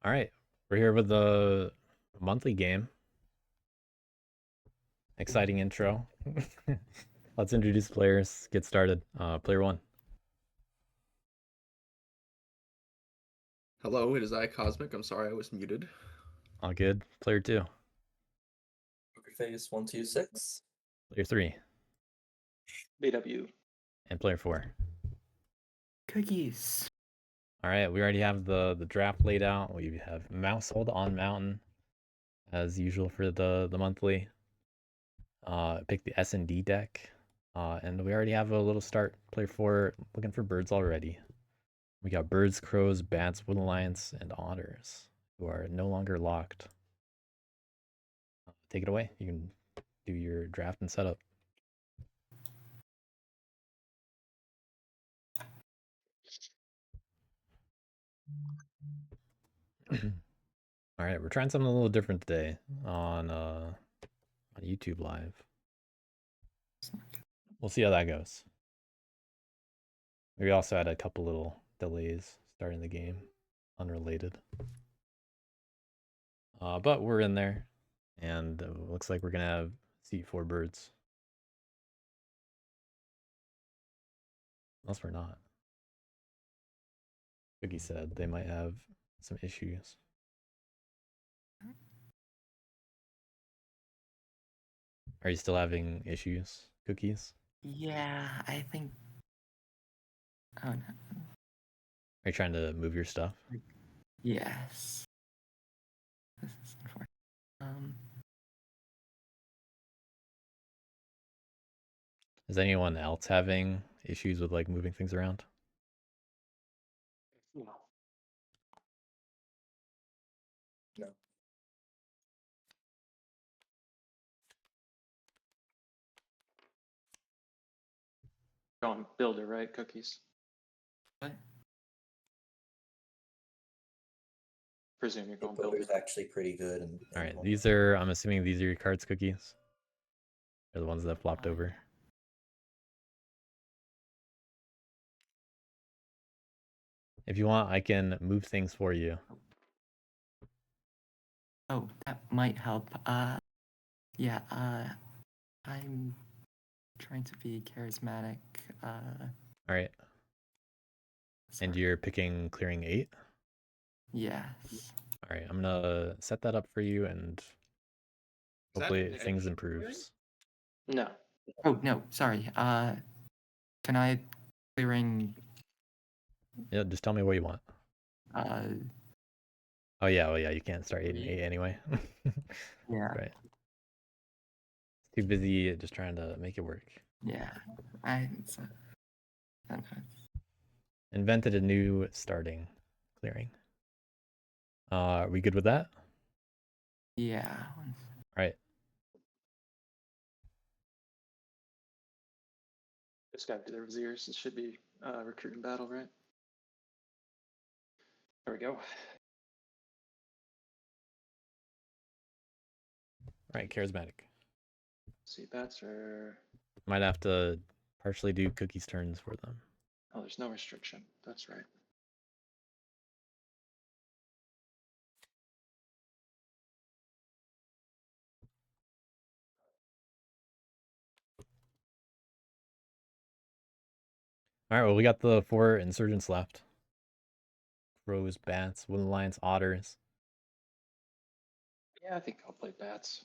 All right, we're here with the monthly game. Exciting intro. Let's introduce players. Get started. Player one. Hello, it is I, Cosmic. I'm sorry I was muted. All good. Player two. PokerFace126. Player three. BW. And player four. Cookies. All right, we already have the draft laid out. We have Mousehold on Mountain, as usual for the monthly. Pick the S&D deck. And we already have a little start. Player four looking for birds already. We got birds, crows, bats, wood lions, and otters, who are no longer locked. Take it away. You can do your draft and setup. All right, we're trying something a little different today on YouTube Live. We'll see how that goes. We also had a couple little delays starting the game, unrelated. But we're in there, and looks like we're gonna have seat 4 birds. Unless we're not. Cookie said they might have some issues. Are you still having issues, Cookies? Yeah, I think. Oh no. Are you trying to move your stuff? Yes. This is unfortunate. Is anyone else having issues with like moving things around? No. No. Going builder, right? Cookies. What? Presume you're going Builder's builder. actually pretty good. And All right, these are, I'm assuming these are your cards, Cookies? They're the ones that flopped over. If you want, I can move things for you. Oh, that might help. Yeah, I'm trying to be charismatic. All right. And you're picking clearing 8? Yes. All right, I'm gonna set that up for you, and hopefully things improves. No. Oh no, sorry. Can I clearing? Yeah, just tell me what you want. Oh yeah, you can't start 8 and 8 anyway. Yeah. Right. Too busy just trying to make it work. Yeah. Invented a new starting clearing. Are we good with that? Yeah. All right. It's got to be the Viziers. It should be recruiting battle, right? There we go. All right, charismatic. See, bats are. Might have to partially do Cookie's turns for them. Oh, there's no restriction. That's right. All right, well, we got the 4 insurgents left. Crows, bats, wood lions, otters. Yeah, I think I'll play bats.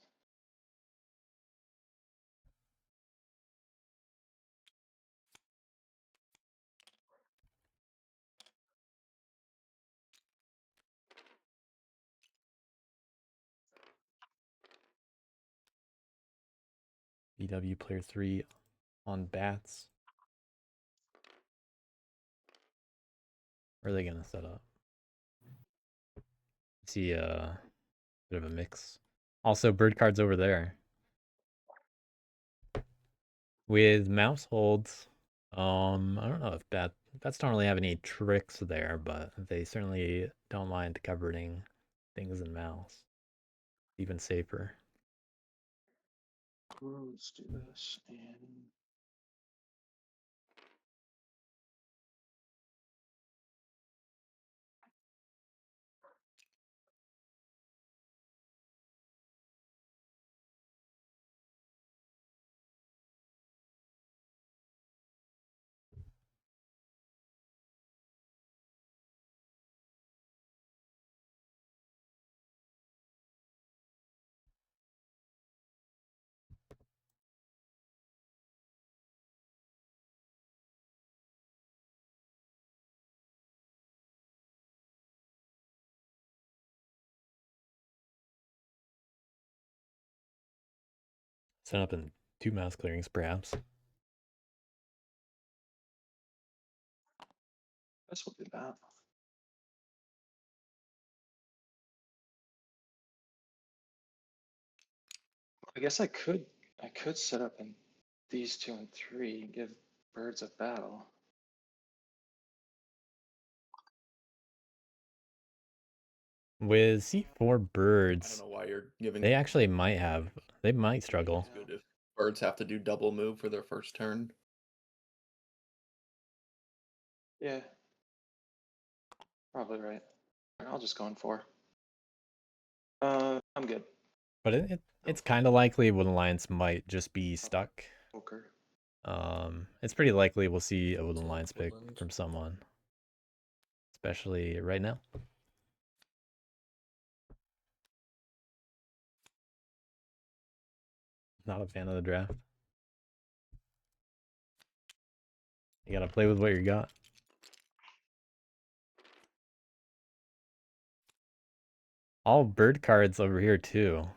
BW player 3 on bats. Where are they gonna set up? See a bit of a mix. Also, bird cards over there. With Mouseholds, I don't know if bats don't really have any tricks there, but they certainly don't mind covering things in mouse. Even safer. Let's do this and. Set up in 2 mouse clearings, perhaps. This will do that. I guess I could set up in these 2 and 3 and give birds a battle. With C4 I birds, don't know why you're giving. they actually might have. They might struggle. It's good if birds have to do double move for their first turn. Yeah. Probably right. I'll just go in 4. I'm good. But it's kind of likely Wooden Alliance might just be stuck. Poker. It's pretty likely we'll see a Wooden So, Alliance pick Woodland. from someone. Especially right now. Not a fan of the draft. You gotta play with what you got. All bird cards over here too.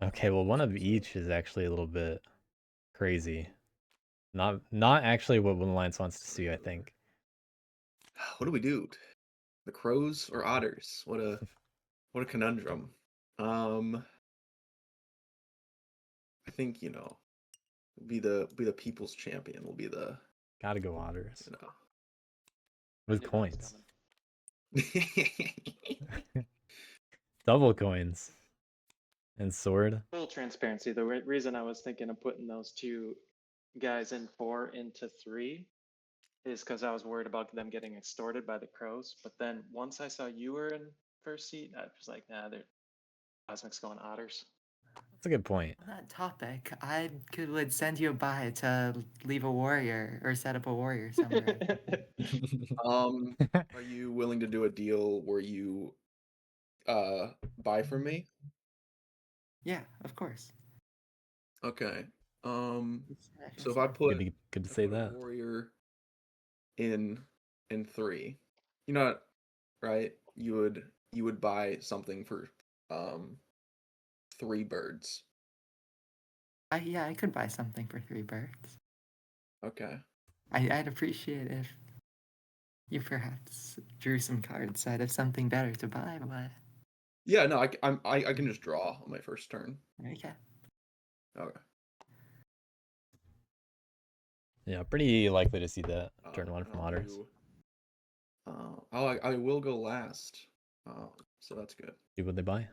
Okay, well one of each is actually a little bit crazy. Not actually what Wooden Alliance wants to see, I think. What do we do? The crows or otters? What a conundrum. I think be the people's champion will be the Gotta go otters. you With Knew that was coins. know. Double coins. And sword. Full transparency. The reason I was thinking of putting those 2 guys in 4 into 3 is because I was worried about them getting extorted by the crows. But then once I saw you were in first seat, I was like, nah, they're Cosmic's going otters. That's a good point. On that topic, would send you a buy to leave a warrior or set up a warrior somewhere. Are you willing to do a deal where you buy from me? Yeah, of course. Okay. So if I put Good to say that. warrior in 3, you know what, right? You would buy something for 3 birds. Yeah, I could buy something for 3 birds. Okay. I'd appreciate if you perhaps drew some cards out of something better to buy, but Yeah, no, I can just draw on my first turn. okay. Okay. Yeah, pretty likely to see that turn 1 and from I'll otters. do, I will go last. So that's good. See what they buy.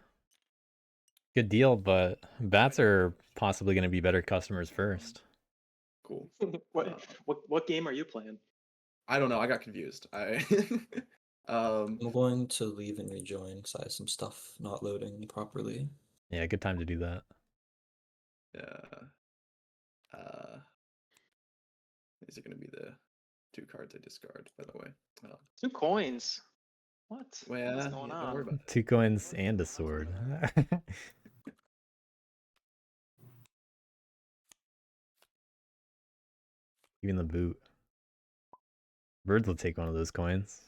Good deal, but bats are possibly going to be better customers first. Cool. what game are you playing? I don't know. I got confused. I'm going to leave and rejoin because I have some stuff not loading properly. Yeah, good time to do that. These are going to be the 2 cards I discard, by the way. 2 coins. What? Well, What's going don't on? worry about it. 2 coins and a sword. Even the boot. Birds will take one of those coins.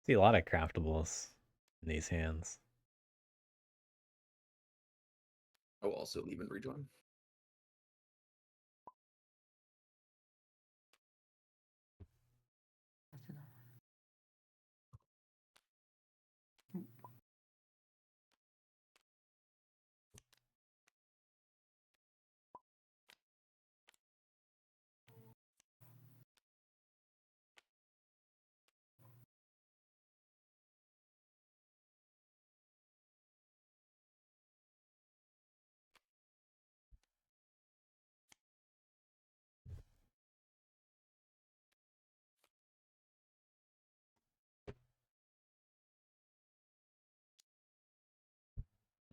See a lot of craftables in these hands. I will also leave and rejoin.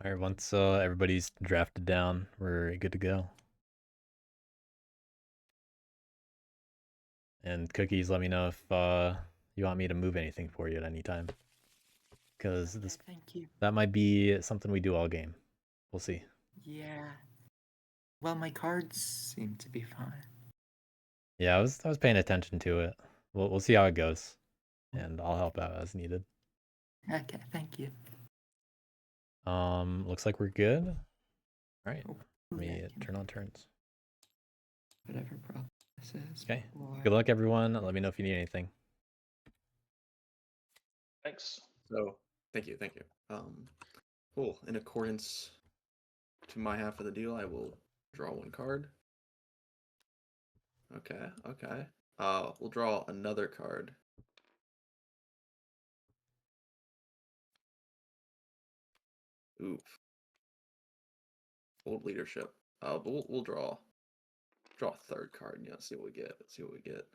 All right, once everybody's drafted down, we're good to go. And Cookies, let me know if you want me to move anything for you at any time. Because Yeah, thank you. that might be something we do all game. We'll see. Yeah. Well, my cards seem to be fine. Yeah, I was paying attention to it. We'll see how it goes, and I'll help out as needed. Okay, thank you. Looks like we're good. All right, let Hopefully me I can turn on turns. whatever process is. Okay. before- Good luck, everyone. Let me know if you need anything. Thanks. So thank you. Cool. In accordance to my half of the deal, I will draw one card. Okay. We'll draw another card. Oof. Old leadership. But we'll draw a third card. Yeah, see what we get. Let's see what we get.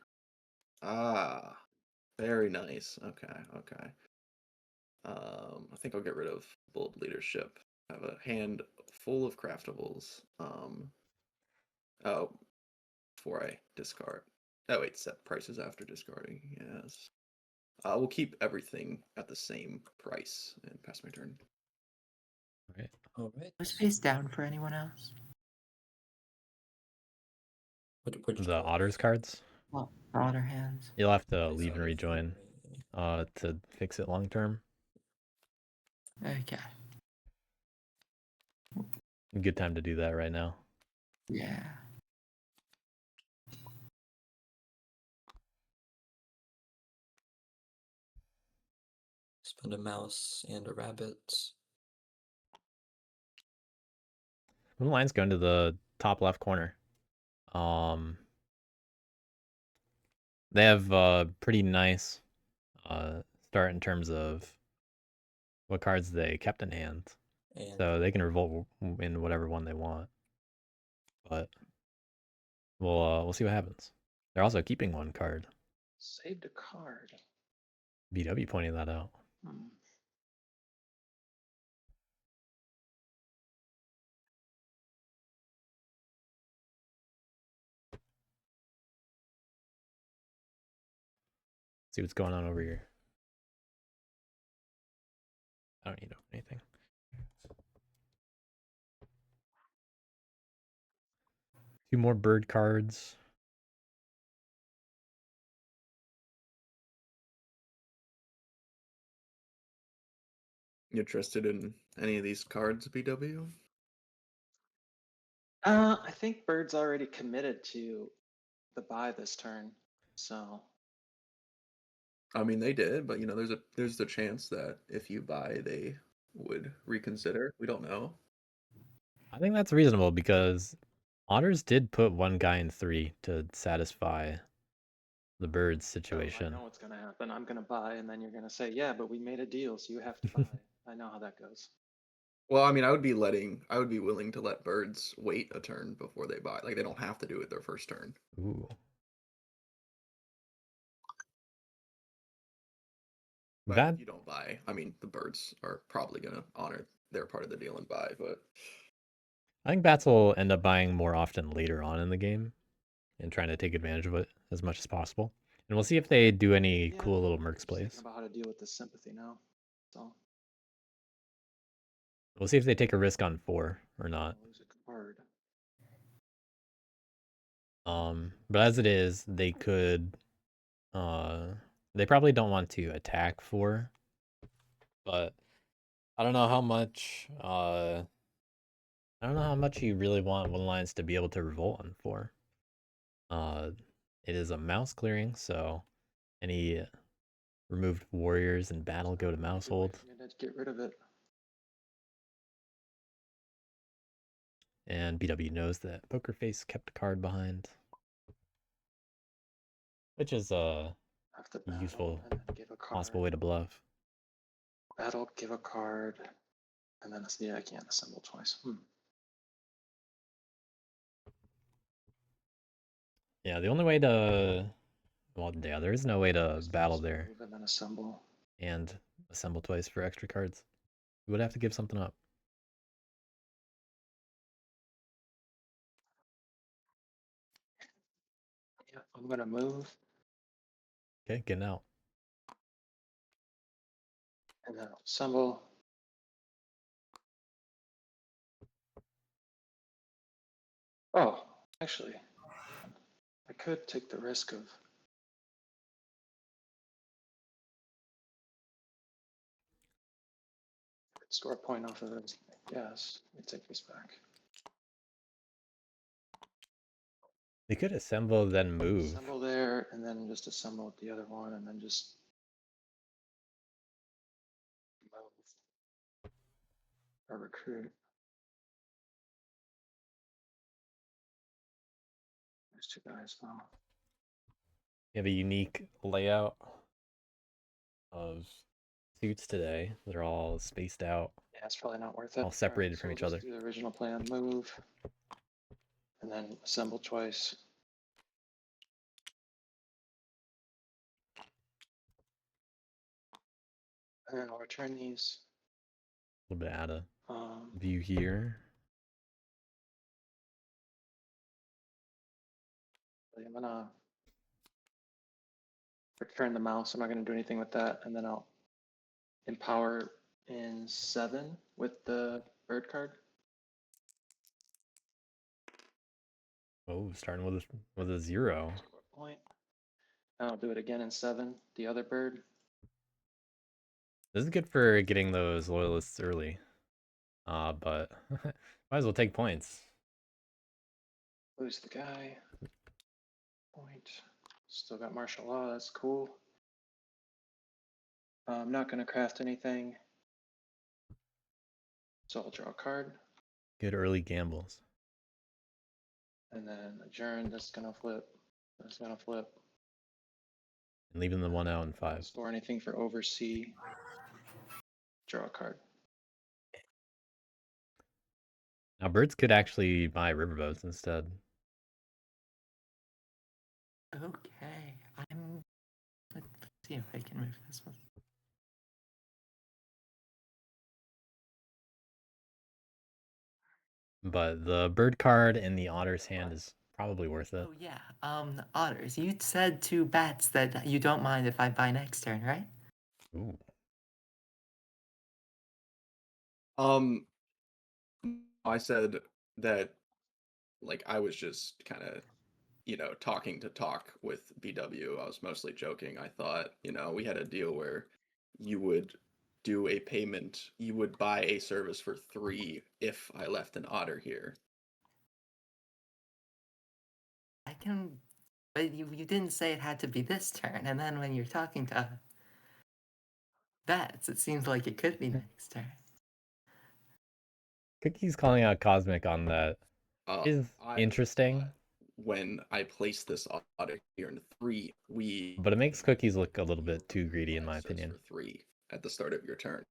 Ah, very nice. Okay. I think I'll get rid of bold leadership. I have a hand full of craftables. Oh, before I discard. Oh wait, set prices after discarding. Yes. We'll keep everything at the same price and pass my turn. All right. All right. Was face down for anyone else? Which The card? otters cards. Well, otter hands. You'll have to Face leave and out of rejoin memory. to fix it long term. Okay. Good time to do that right now. Yeah. Spend a mouse and a rabbit. The line's going to the top left corner. They have a pretty nice start in terms of what cards they kept in hand. And So they can revolt in whatever one they want. But we'll see what happens. They're also keeping one card. Saved a card. BW pointing that out. Hmm. See what's going on over here. I don't need to open anything. Two more bird cards. You interested in any of these cards, BW? I think Bird's already committed to the buy this turn, so I mean, they did, but there's the chance that if you buy, they would reconsider. We don't know. I think that's reasonable because Otters did put one guy in 3 to satisfy the birds I situation. know what's gonna happen. I'm gonna buy, and then you're gonna say, "Yeah, but we made a deal, so you have to buy." I know how that goes. Well, I mean, I would be willing to let birds wait a turn before they buy. Like they don't have to do it their first turn. Ooh. But That if you don't buy, I mean, the birds are probably gonna honor their part of the deal and buy. But I think bats will end up buying more often later on in the game and trying to take advantage of it as much as possible. And we'll see if they do any Yeah, cool little I'm mercs just thinking plays. about how to deal with this sympathy now. So We'll see if they take a risk on 4 or not. lose a card. But as it is, they could they probably don't want to attack 4. But I don't know how much you really want one lines to be able to revolt on 4. It is a mouse clearing, so any removed warriors in battle go to Mousehold. Get rid of it. And BW knows that PokerFace kept a card behind, which is a Have to battle useful and then give a card. possible way to bluff. Battle, give a card, and then I can't assemble twice. Yeah, the only way to there is no way to Just battle move there and then assemble. and assemble twice for extra cards. You would have to give something up. Yeah, I'm gonna move Okay, getting out. and then assemble. Oh, actually, I could take the risk of score a point off of it. Yes, let me take this back. They could assemble, then move. Assemble there, and then just assemble with the other one, and then just move or recruit. There's two guys now. You have a unique layout of suits today. They're all spaced out, Yeah, it's probably not worth it. all separated so from we'll each just other. do the original plan, move, and then assemble twice. And then I'll return these. A little bit out of view here. I'm gonna return the mouse. I'm not gonna do anything with that, and then I'll empower in 7 with the bird card. Oh, starting with a 0. Point. And I'll do it again in 7, the other bird. This is good for getting those loyalists early. But might as well take points. Lose the guy. Point. Still got martial law. That's cool. I'm not going to craft anything. So I'll draw a card. Good early gambles. And then adjourn. This is going to flip. This is going to flip. And leaving the 1 out in 5. Store anything for oversee. Draw a card. Now birds could actually buy riverboats instead. Okay, let's see if I can move this one. But the bird card in the otter's hand is probably worth it. Oh yeah, otters. You said to bats that you don't mind if I buy next turn, right? Ooh. I said that, like, I was just kind of, talking to talk with BW. I was mostly joking. I thought, we had a deal where you would do a payment, you would buy a service for 3 if I left an otter here. I can, but you didn't say it had to be this turn, and then when you're talking to bats, it seems like it could be next turn. Cookie's calling out Cosmic on that is interesting. When I place this otter here in 3, but it makes Cookies look a little bit too greedy, in my opinion. For 3 at the start of your turn.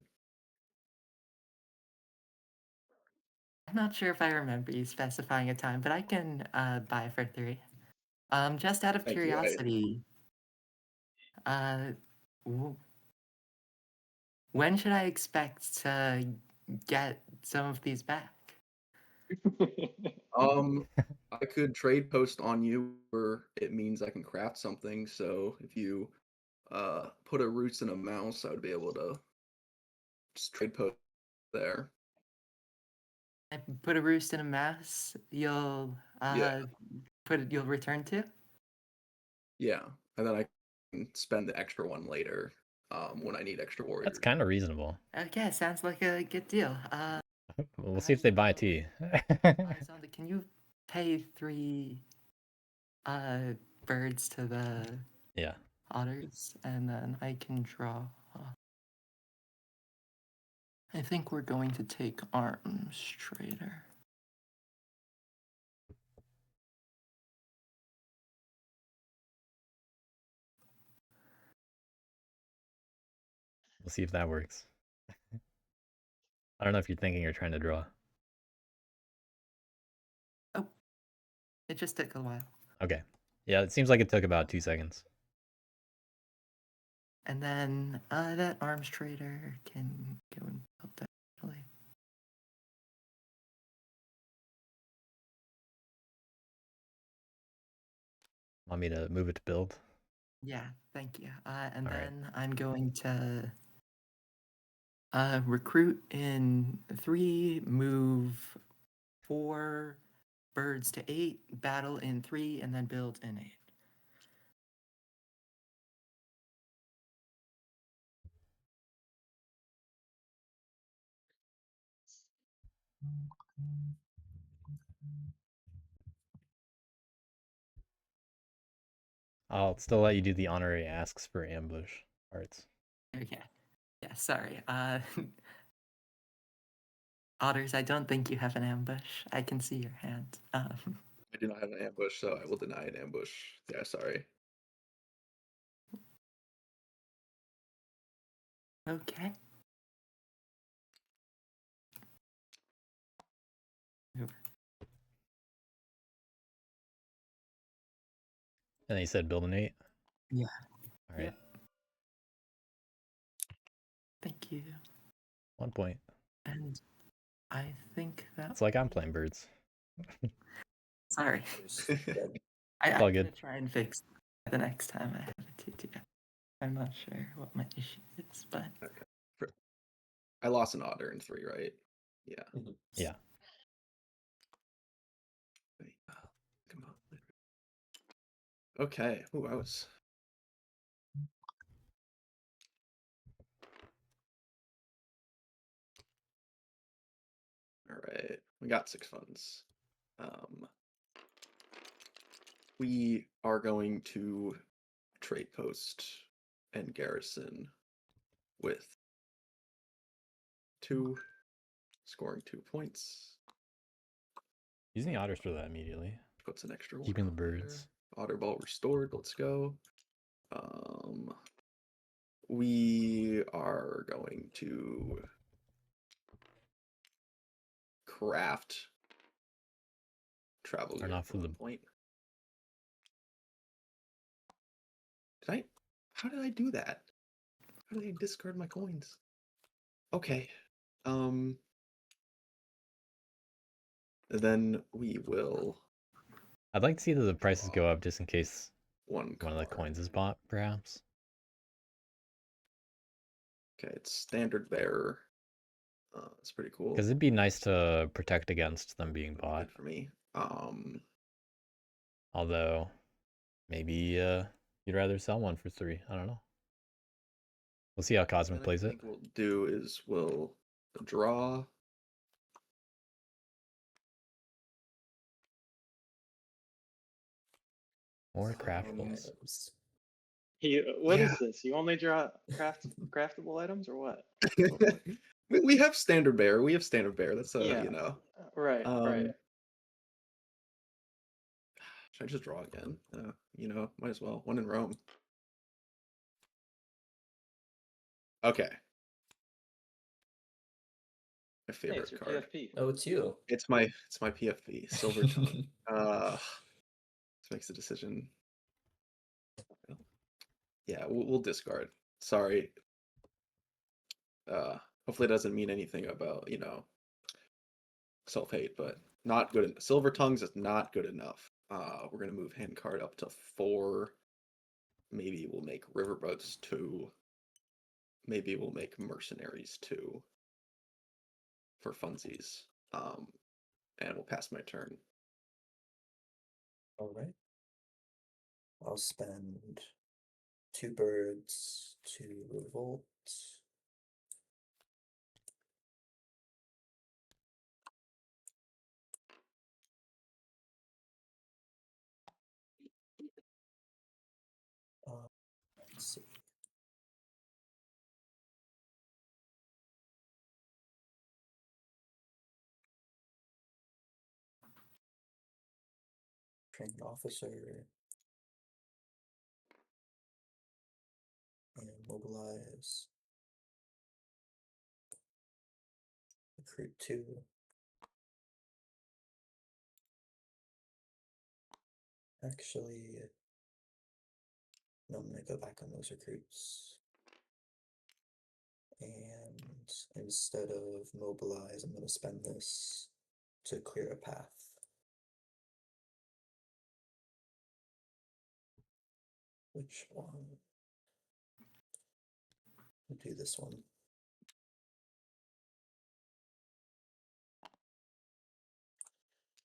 I'm not sure if I remember you specifying a time, but I can buy for 3. Just out of Thank curiosity, when should I expect to get some of these back? I could trade post on you, or it means I can craft something. So if you put a roots in a mouse, I would be able to just trade post there. I put a roost in a mouse. You'll you'll return to. Yeah, and then I can spend the extra one later when I need extra warriors. That's kind of reasonable. Okay, sounds like a good deal. We'll see if they buy tea. Zaandaa, can you pay 3 birds to the otters, and then I can draw. I think we're going to take Arms Trader. We'll see if that works. I don't know if you're thinking or trying to draw. Oh, it just took a while. Okay. Yeah, it seems like it took about 2 seconds. And then that Arms Trader can go and build that. Want me to move it to build? Yeah, thank you. And then I'm going to recruit in 3, move 4, birds to 8, battle in 3, and then build in 8. I'll still let you do the honorary asks for ambush parts. Okay. Yeah, sorry. Otters, I don't think you have an ambush. I can see your hand. I do not have an ambush, so I will deny an ambush. Yeah, sorry. Okay. Over. And then you said build an 8? Yeah. All right. Yep. Thank you. 1 point. And I think that... It's like I'm playing birds. Sorry. Who's dead? I'm all gonna good. try and fix it the next time I have a TT. I'm not sure what my issue is, but... I lost an otter in 3, right? Yeah. Yeah. Wait, come on. Okay. Ooh, I was. All right. We got 6 funds. We are going to trade post and garrison with 2, scoring 2 points. Using the otters for that immediately. Puts an extra 1. Keeping the on there. birds. Otter ball restored. Let's go. We are going to craft travel Turn gear off for the 1 point. How did I do that? How did I discard my coins? Okay. Then we will I'd like to see that the prices go up just in case one of the coins is bought, perhaps. Okay, it's standard bearer. It's pretty cool. Because it'd be nice to protect against them being bought. Good for me. Although, maybe you'd rather sell one for 3. I don't know. We'll see how Cosmic I plays it. think we'll do is we'll draw. More craftables. Items. What is Yeah. this? You only draw craftable items or what? We have standard bearer. We have standard bearer. That's Yeah. you know. Right, right. Should I just draw again? You know, might as well. 1 in Rome. Okay. My Hey, favorite it's your card. PFP. Oh, it's you. It's my PFP, Silver Tongue. This makes the decision. Yeah, we'll discard. Sorry. Hopefully it doesn't mean anything about, you know, self-hate, but not good. Silver Tongues is not good enough. We're gonna move hand card up to 4. Maybe we'll make Riverboats 2. Maybe we'll make Mercenaries 2 for funsies. And we'll pass my turn. All right. I'll spend 2 birds to revolt. Let's see. Trained officer. And mobilize. Recruit 2. Actually, no, I'm gonna go back on those recruits. And instead of mobilize, I'm gonna spend this to clear a path. Which one? We'll do this one.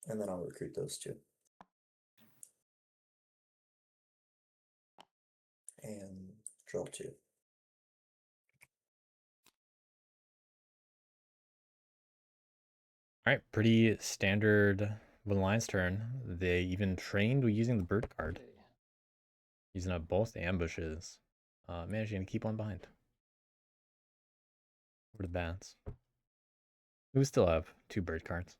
And then I'll recruit those two. And draw 2. All right, pretty standard Woodland Lions turn. They even trained using the bird card, using up both ambushes, managing to keep one behind. Over the bats, who still have 2 bird cards,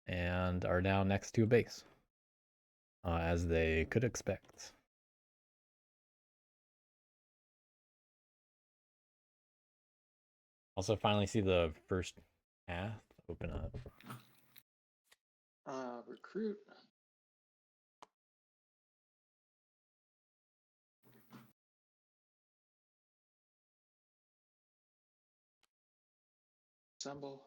and are now next to a base, as they could expect. Also, finally see the first path open up. Recruit. Assemble.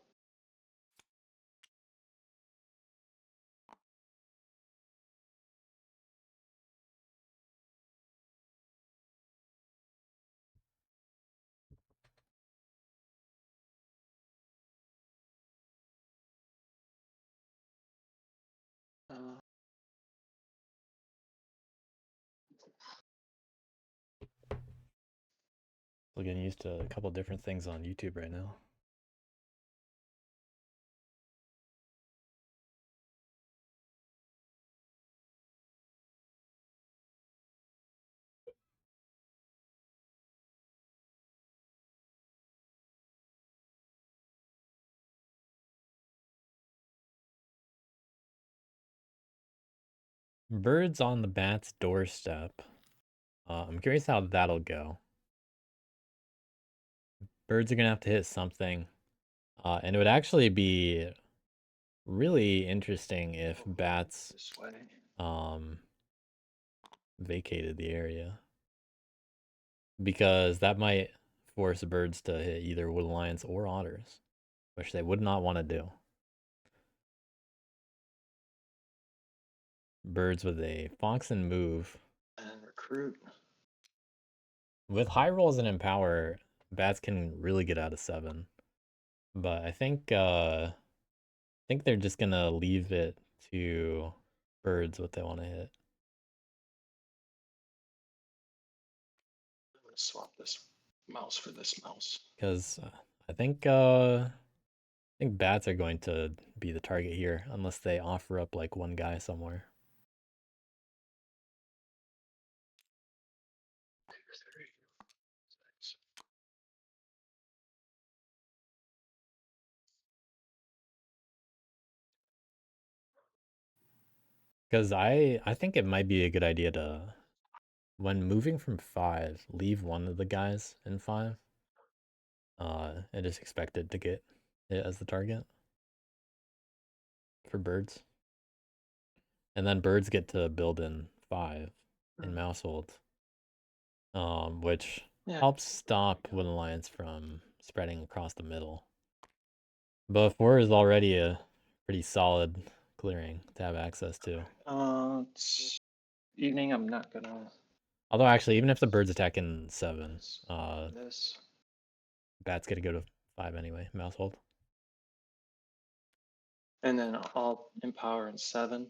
Still getting used to a couple different things on YouTube right now. Birds on the bat's doorstep. I'm curious how that'll go. Birds are gonna have to hit something, and it would actually be really interesting if bats This way. vacated the area, because that might force birds to hit either wood lions or otters, which they would not want to do. Birds with a fox and move. And recruit. With high rolls and empower, bats can really get out of 7. But I think they're just gonna leave it to birds what they want to hit. I'm gonna swap this mouse for this mouse. Because I think bats are going to be the target here, unless they offer up like one guy somewhere. Because I think it might be a good idea to, when moving from 5, leave one of the guys in 5. And just expect it to get it as the target for birds. And then birds get to build in 5 in Mousehold, which helps stop Woodland Lions from spreading across the middle. But 4 is already a pretty solid clearing to have access to. It's evening. I'm not gonna. Although actually, even if the birds attack in 7, This. bats get to go to 5 anyway. Mousehold. And then I'll empower in 7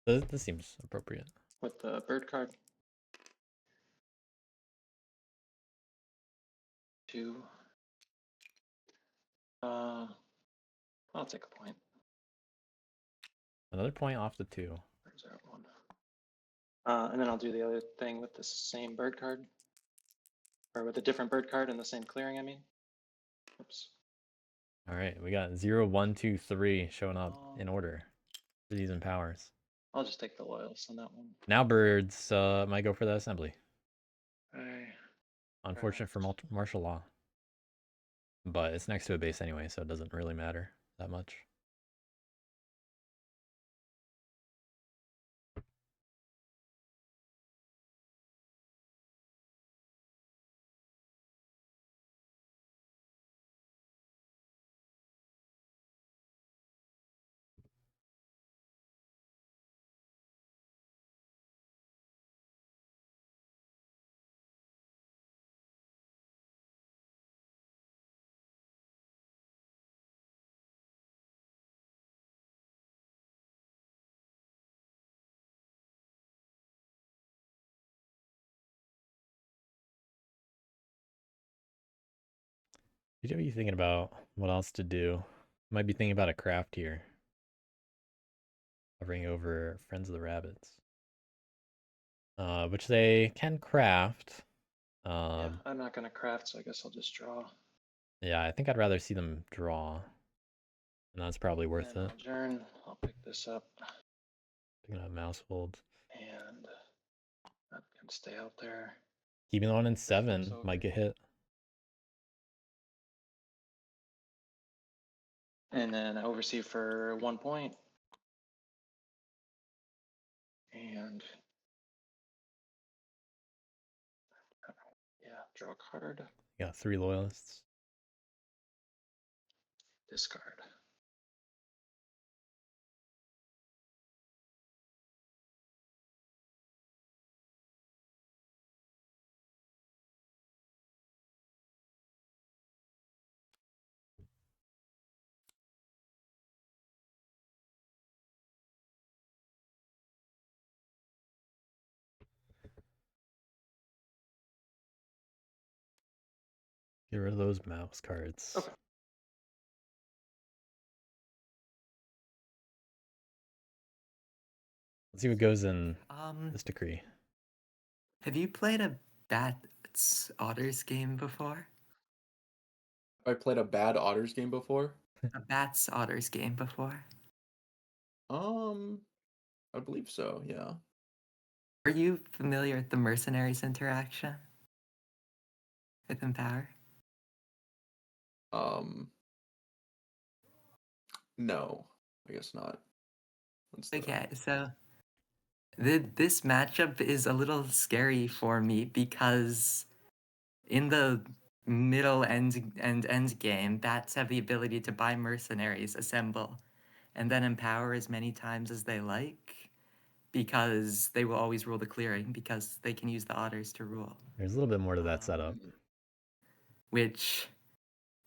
This seems appropriate. with the bird card. 2. I'll take a point. Another point off the 2. Where's that one? And then I'll do the other thing with the same bird card. Or with a different bird card in the same clearing, I mean. Oops. All right, we got 0, 1, 2, 3 showing up in order for these empowers. I'll just take the loyals on that one. Now birds might go for the assembly. Okay. Unfortunate for martial law. But it's next to a base anyway, so it doesn't really matter that much. What are you thinking about? What else to do? Might be thinking about a craft here. Hovering over Friends of the Rabbits. Which they can craft. Yeah, I'm not gonna craft, so I guess I'll just draw. Yeah, I think I'd rather see them draw. And that's probably worth And it. I'll turn. I'll pick this up. Picking up Mousehold. And that can stay out there. Keeping the one in This flips 7 over. might get hit. And then I oversee for 1 point. And yeah, draw a card. You got 3 loyalists. Discard. Get rid of those mouse cards. Okay. Let's see what goes in this decree. Have you played a Bats Otters game before? I played a bad Otters game before. A Bats Otters game before? I believe so. Yeah. Are you familiar with the Mercenaries interaction with Empower? No, I guess not. Okay, so this matchup is a little scary for me because in the middle end game, Bats have the ability to buy mercenaries, assemble, and then empower as many times as they like because they will always rule the clearing because they can use the otters to rule. There's a little bit more to that setup. Which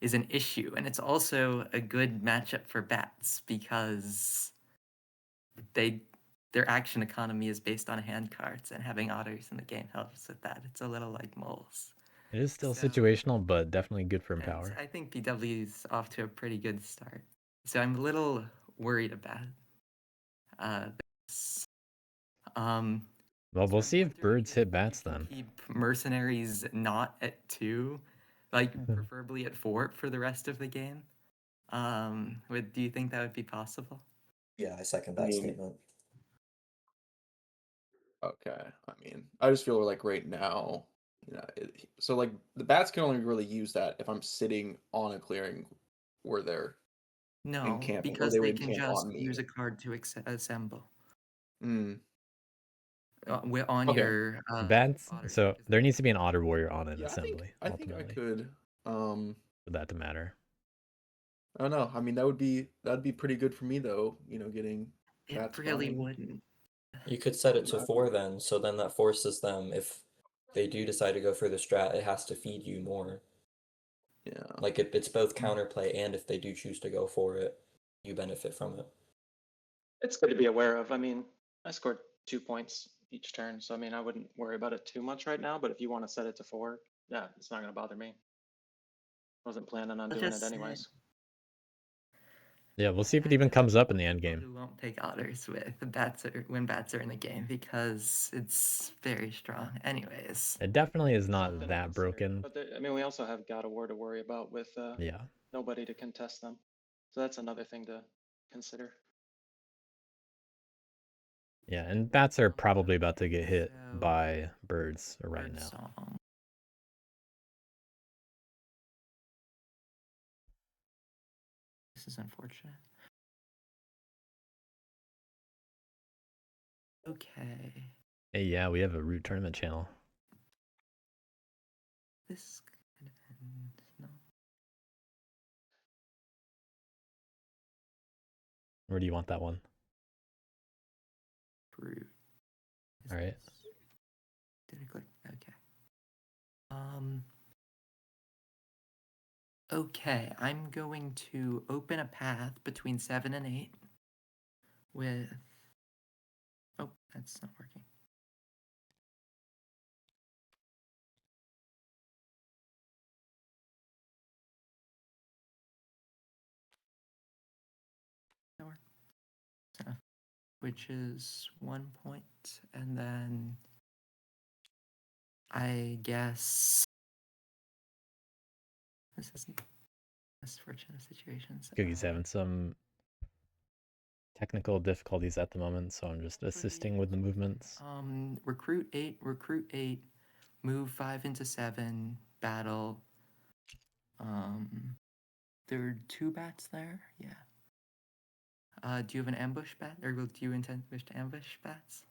is an issue, and it's also a good matchup for Bats because their action economy is based on hand cards, and having otters in the game helps with that. It's a little like moles. It is still So- situational, but definitely good for And Empower. I think PW is off to a pretty good start. So I'm a little worried about this. Well, So we'll I'm see if wondering birds hit you bats can then. keep mercenaries not at 2, like preferably at 4 for the rest of the game. Do you think that would be possible? Yeah, I second that statement. Okay. I mean, I just feel like right now, so like the bats can only really use that if I'm sitting on a clearing where they're No, encamping, or because they they would can encamp just on me. use a card to assemble. Mm. On Okay. your Bats. otters, So because there needs to be an otter warrior on an Yeah, assembly. I think I ultimately, could. for that to matter. I don't know. I mean, that'd be pretty good for me though. Getting it bats really going. wouldn't. You could set it to Exactly. 4 then, so then that forces them, if they do decide to go for the strat, it has to feed you more. Yeah. Like it's both counterplay, and if they do choose to go for it, you benefit from it. It's good to be aware of. I mean, I scored 2 points each turn, so I mean, I wouldn't worry about it too much right now. But if you want to set it to 4, yeah, it's not going to bother me. Wasn't planning on I'll doing just it say- anyways. Yeah, we'll see if it even comes up in the end game. Who won't take otters with when bats are in the game because it's very strong. Anyways, It definitely is Something not to that consider. broken. But I mean, we also have God of War to worry about with Yeah. nobody to contest them. So that's another thing to consider. Yeah, and bats are probably about to get hit So- by birds right bird now. song. This is unfortunate. Okay. Hey, yeah, we have a root tournament channel. This could end. No. Where do you want that one? Root. All right. Did I click? Okay. Okay, I'm going to open a path between 7 and 8 with. Oh, that's not working. which is 1 point, and then I guess this isn't best fortunate situations. Cookie's having some technical difficulties at the moment, so I'm just assisting with the movements. Recruit 8, move 5 into 7, battle. There are 2 bats there, yeah. Do you have an ambush bat, or do you wish to ambush bats?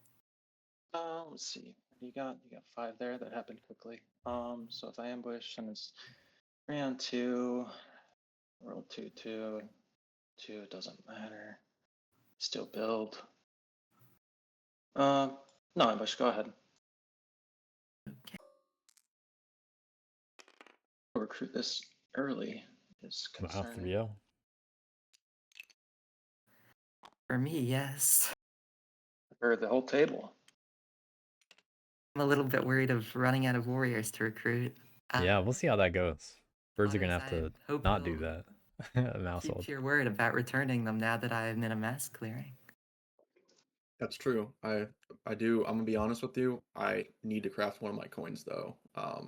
Let's see. You got 5 there that happened quickly. So if I ambush and it's 3 on 2, roll 2, 2, 2, it doesn't matter. Still build. No ambush. Go ahead. Okay. Recruit this early is Wow, concerning. 3-0. For me, yes. Or the whole table. I'm a little bit worried of running out of warriors to recruit. Yeah, we'll see how that goes. Birds are gonna Otters, have I to hope not do you'll that. Mousehold. keep your word about returning them now that I'm in a mass clearing. That's true. I do. I'm gonna be honest with you. I need to craft one of my coins though. I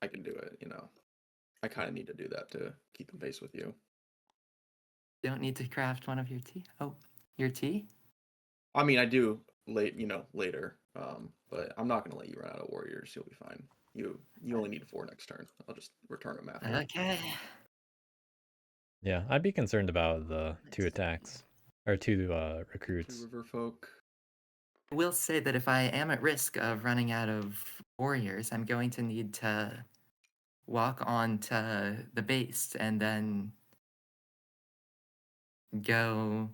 can do it. You know, I kind of need to do that to keep in pace with you. You don't need to craft one of your tea. Oh, your tea? I mean, I do later. But I'm not gonna let you run out of warriors. You'll be fine. You only need 4 next turn. I'll just return them after. Okay. Yeah, I'd be concerned about the 2 attacks. Or 2 recruits. 2 river folk. I will say that if I am at risk of running out of warriors, I'm going to need to walk on to the base and then go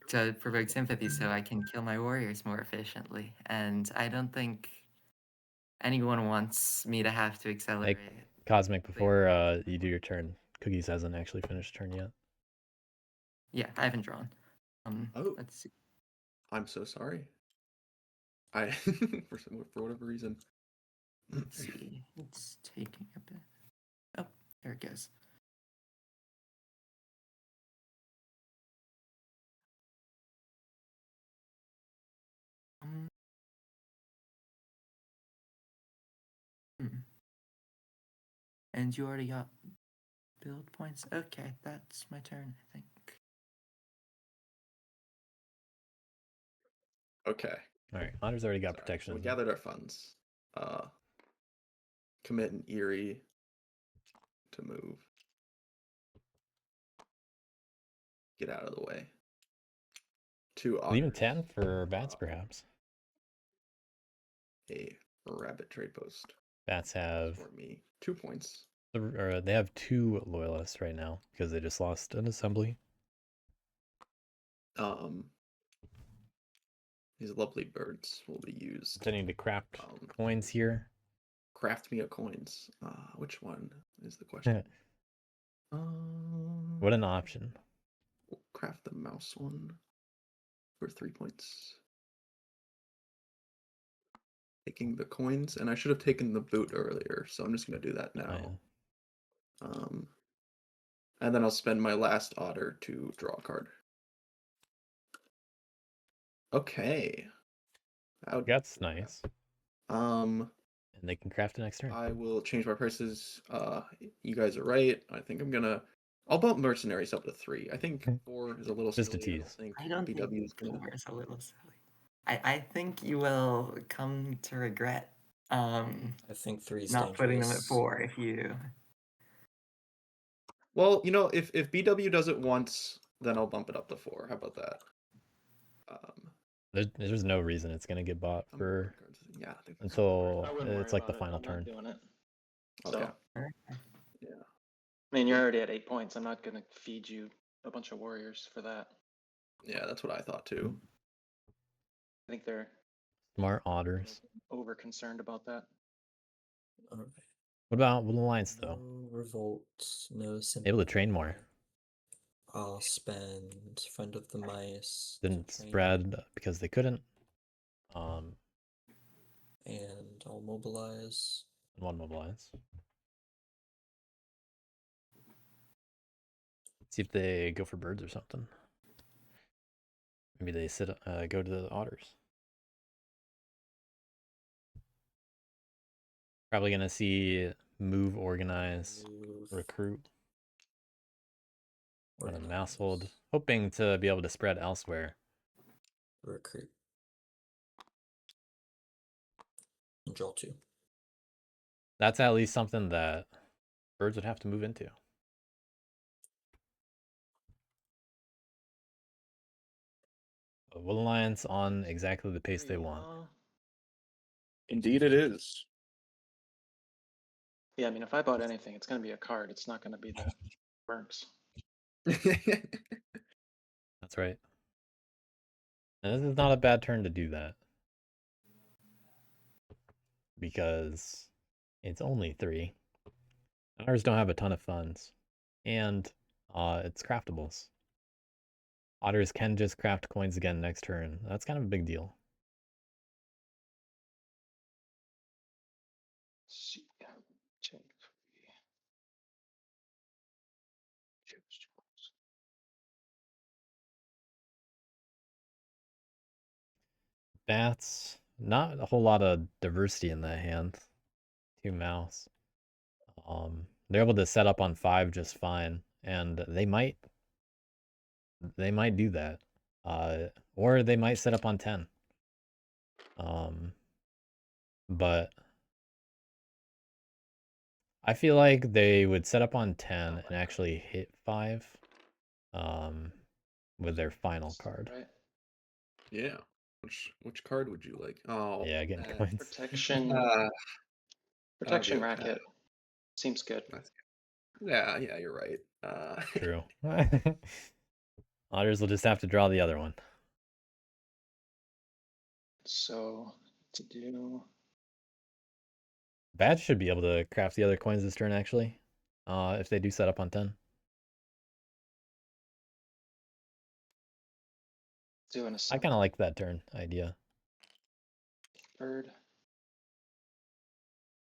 to provoke sympathy so I can kill my warriors more efficiently. And I don't think anyone wants me to have to accelerate. Cosmic, before you do your turn, Cookies hasn't actually finished turn yet. Yeah, I haven't drawn. Oh. Let's see. I'm so sorry. I for whatever reason. Let's see. It's taking a bit. Oh, there it goes. And you already got build points? Okay, that's my turn, I think. Okay. Alright, Otter's already got Sorry. protection. So we gathered our funds. Commit an Eerie to move. Get out of the way. 2 otters. Even 10 for bats, perhaps. A rabbit trade post. Bats have For me, 2 points. they have 2 loyalists right now because they just lost an assembly. These lovely birds will be used. I need to craft coins here. Craft me a coins. Which one is the question? What an option. We'll craft the mouse one for 3 points. Taking the coins, and I should have taken the boot earlier, so I'm just gonna do that now. Oh, yeah. And then I'll spend my last otter to draw a card. Okay. That's nice. And they can craft it next turn. I will change my prices. You guys are right. I think I'll bump mercenaries up to 3. I think 4 is a little Just a silly. tease. I don't think BW is 4 is a little silly. I think you will come to regret I think 3 is not putting them at dangerous. 4 if you... Well, if BW does it once, then I'll bump it up to 4. How about that? There's no reason it's gonna get bought for yeah, until I wouldn't worry it's like the about it. final I'm turn. not doing it. Okay. So, Yeah. I mean, you're already at 8 points. I'm not gonna feed you a bunch of warriors for that. Yeah, that's what I thought too. I think they're Smart otters. over concerned about that. Alright. What about Will Alliance though? No revolt, no sympathy. Able to train more. I'll spend Friend of the Mice. Didn't to train, spread because they couldn't. and I'll mobilize. And 1 mobilize. Let's See if they go for birds or something. Maybe they go to the otters. Probably gonna see move, organize, Move, recruit, on a organize, Mousehold, hoping to be able to spread elsewhere. recruit, and draw 2. That's at least something that birds would have to move into. Will Alliance on exactly the pace they want. Indeed, it is. Yeah, I mean, if I bought anything, it's going to be a card. It's not going to be the Mercs. That's right. And this is not a bad turn to do that. Because it's only 3. Ours don't have a ton of funds. And it's craftables. Otters can just craft coins again next turn. That's kind of a big deal. See. Chain 3. Choose. Bats, not a whole lot of diversity in that hand. 2 mouse. They're able to set up on 5 just fine, and they might do that. Or they might set up on 10. But I feel like they would set up on 10 and actually hit 5 with their final card. Right. Yeah. Which card would you like? Oh, Yeah, getting man. coins. Protection. That'd Protection be okay. racket. Seems good. Yeah, you're right. True. Otters will just have to draw the other one. So to do. Bats should be able to craft the other coins this turn, actually. If they do set up on 10. Do an I kind of like that turn idea. bird.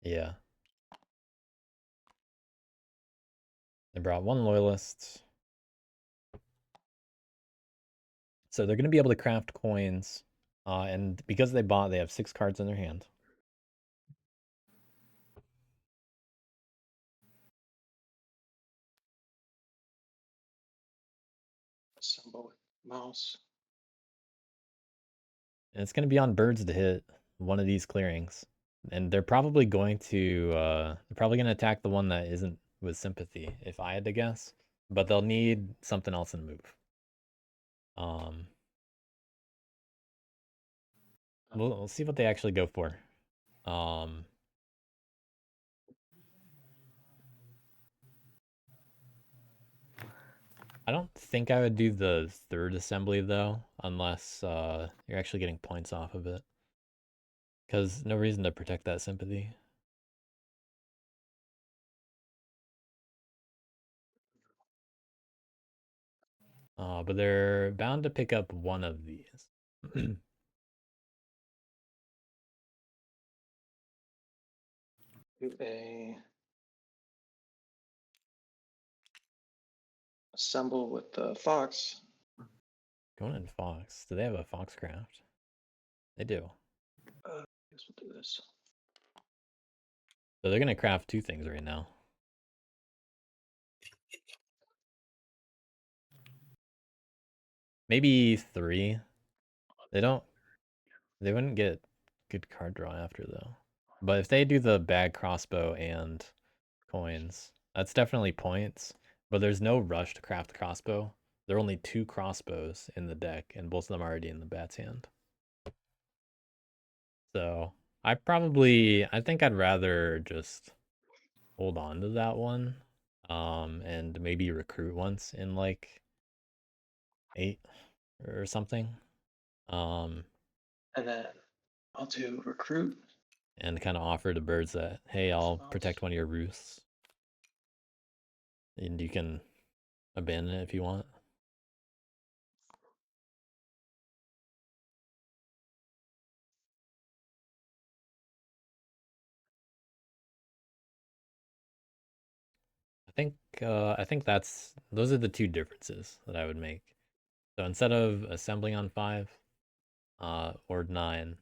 Yeah. They brought 1 loyalist. So they're going to be able to craft coins. And because they bought, they have 6 cards in their hand. Assemble with mouse. And it's going to be on birds to hit one of these clearings. And they're probably going to attack the one that isn't with sympathy, if I had to guess. But they'll need something else in move. We'll see what they actually go for. I don't think I would do the 3rd assembly though, unless you're actually getting points off of it. Because no reason to protect that sympathy. But they're bound to pick up one of these. Do a assemble with the fox. Going in Fox. Do they have a Foxcraft? They do. I guess we'll do this. So they're gonna craft 2 things right now. Maybe 3. They wouldn't get good card draw after though. But if they do the bag crossbow and coins, that's definitely points. But there's no rush to craft the crossbow. There are only 2 crossbows in the deck, and both of them are already in the bat's hand. So I think I'd rather just hold on to that one. And maybe recruit once in like 8 or something. And then I'll do recruit. And kind of offer to birds that, hey, I'll protect one of your roosts. And you can abandon it if you want. I think those are the two differences that I would make. So instead of assembling on 5, or 9,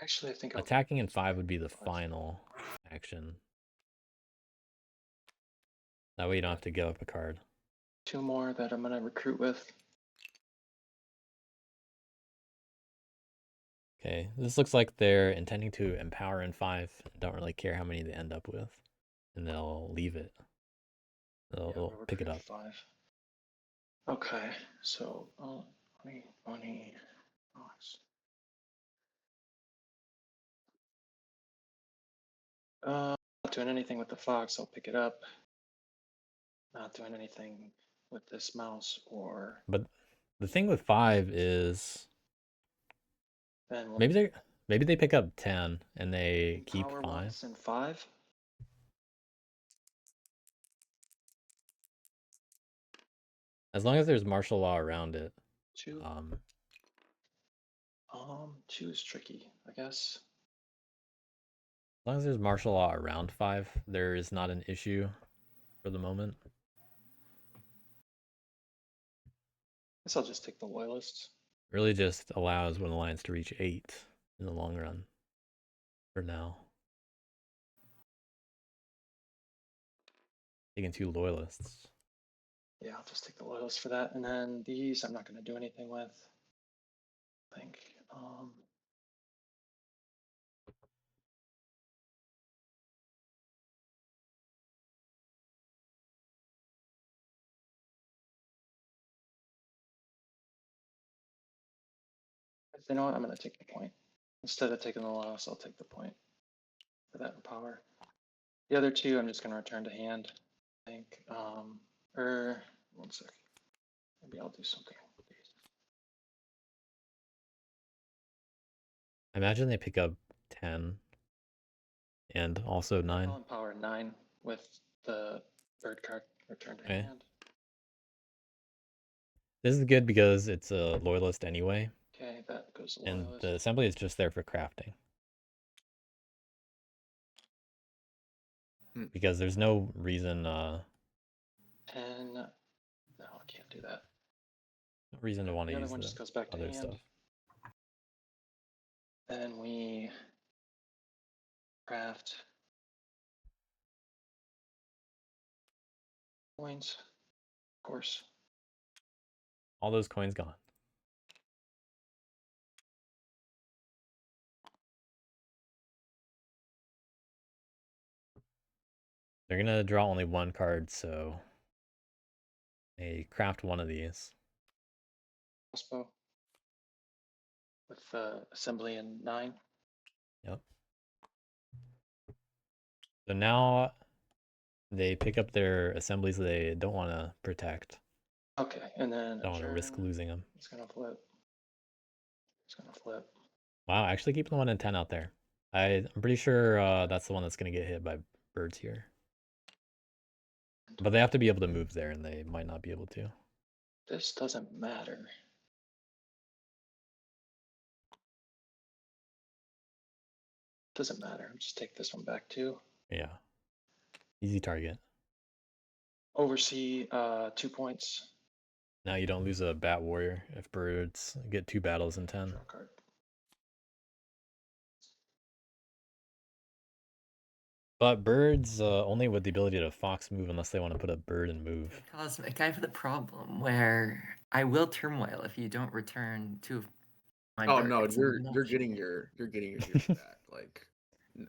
Actually, I think I'll attacking in 5 would be the final action. That way you don't have to give up a card. 2 more that I'm gonna recruit with. Okay, this looks like they're intending to empower in 5 and don't really care how many they end up with. And they'll leave it. They'll we'll pick it recruit up. 5. Okay, so money, Fox. Not doing anything with the fox. I'll pick it up. Not doing anything with this mouse or. But the thing with 5 is Then we'll maybe they pick up 10 and they keep power 5. once and 5. As long as there's martial law around it. 2. 2 is tricky, I guess. As long as there's martial law around 5, there is not an issue for the moment. Guess I'll just take the loyalists. Really just allows one alliance to reach 8 in the long run. For now. Taking 2 loyalists. Yeah, I'll just take the loyalists for that. And then these I'm not going to do anything with. I think. You know what? I'm going to take the point. Instead of taking the loss, I'll take the point for that in power. The other 2, I'm just going to return to hand. I think. One sec. Maybe I'll do something with these. I imagine they pick up 10 and also 9. I'll empower 9 with the third card return to Okay. hand. This is good because it's a loyalist anyway. Okay, that goes to And loyalist. the assembly is just there for crafting. Because there's no reason 10. No, I can't do that. no reason to want to The other use one the just goes back to other hand. stuff. Then we craft coins, of course. All those coins gone. They're gonna draw only 1 card, so they craft one of these. Crossbow with assembly in 9. Yep. So now they pick up their assemblies they don't want to protect. Okay, and then Don't want to risk losing them. It's gonna flip. It's gonna flip. Wow, actually keeping the 1 in 10 out there. I'm pretty sure that's the one that's gonna get hit by birds here. But they have to be able to move there, and they might not be able to. This doesn't matter. Doesn't matter. Just take this one back too. Yeah. Easy target. Oversee 2 points. Now you don't lose a bat warrior if birds get 2 battles in 10. Draw a card. But birds only with the ability to fox move unless they want to put a bird and move. Cosmic, I have the problem where I will turmoil if you don't return 2 of my Oh birds. no, I'm not you're getting sure. your units back. Like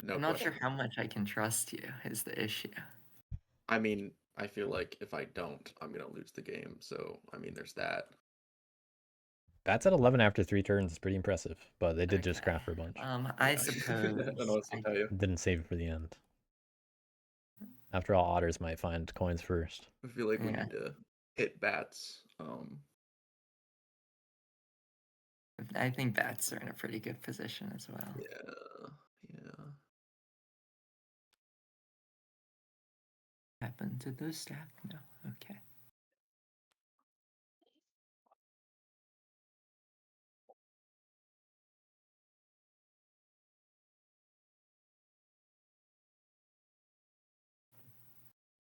no I'm not question. sure how much I can trust you is the issue. I mean, I feel like if I don't, I'm gonna lose the game. So I mean, there's that. Bats at 11 after 3 turns is pretty impressive, but they did just Okay. craft for a bunch. I Yeah. suppose I don't know what to tell you. Didn't save it for the end. After all, otters might find coins first. I feel like we Yeah. need to hit bats. I think bats are in a pretty good position as well. Yeah. Happened to those staff? No. Okay.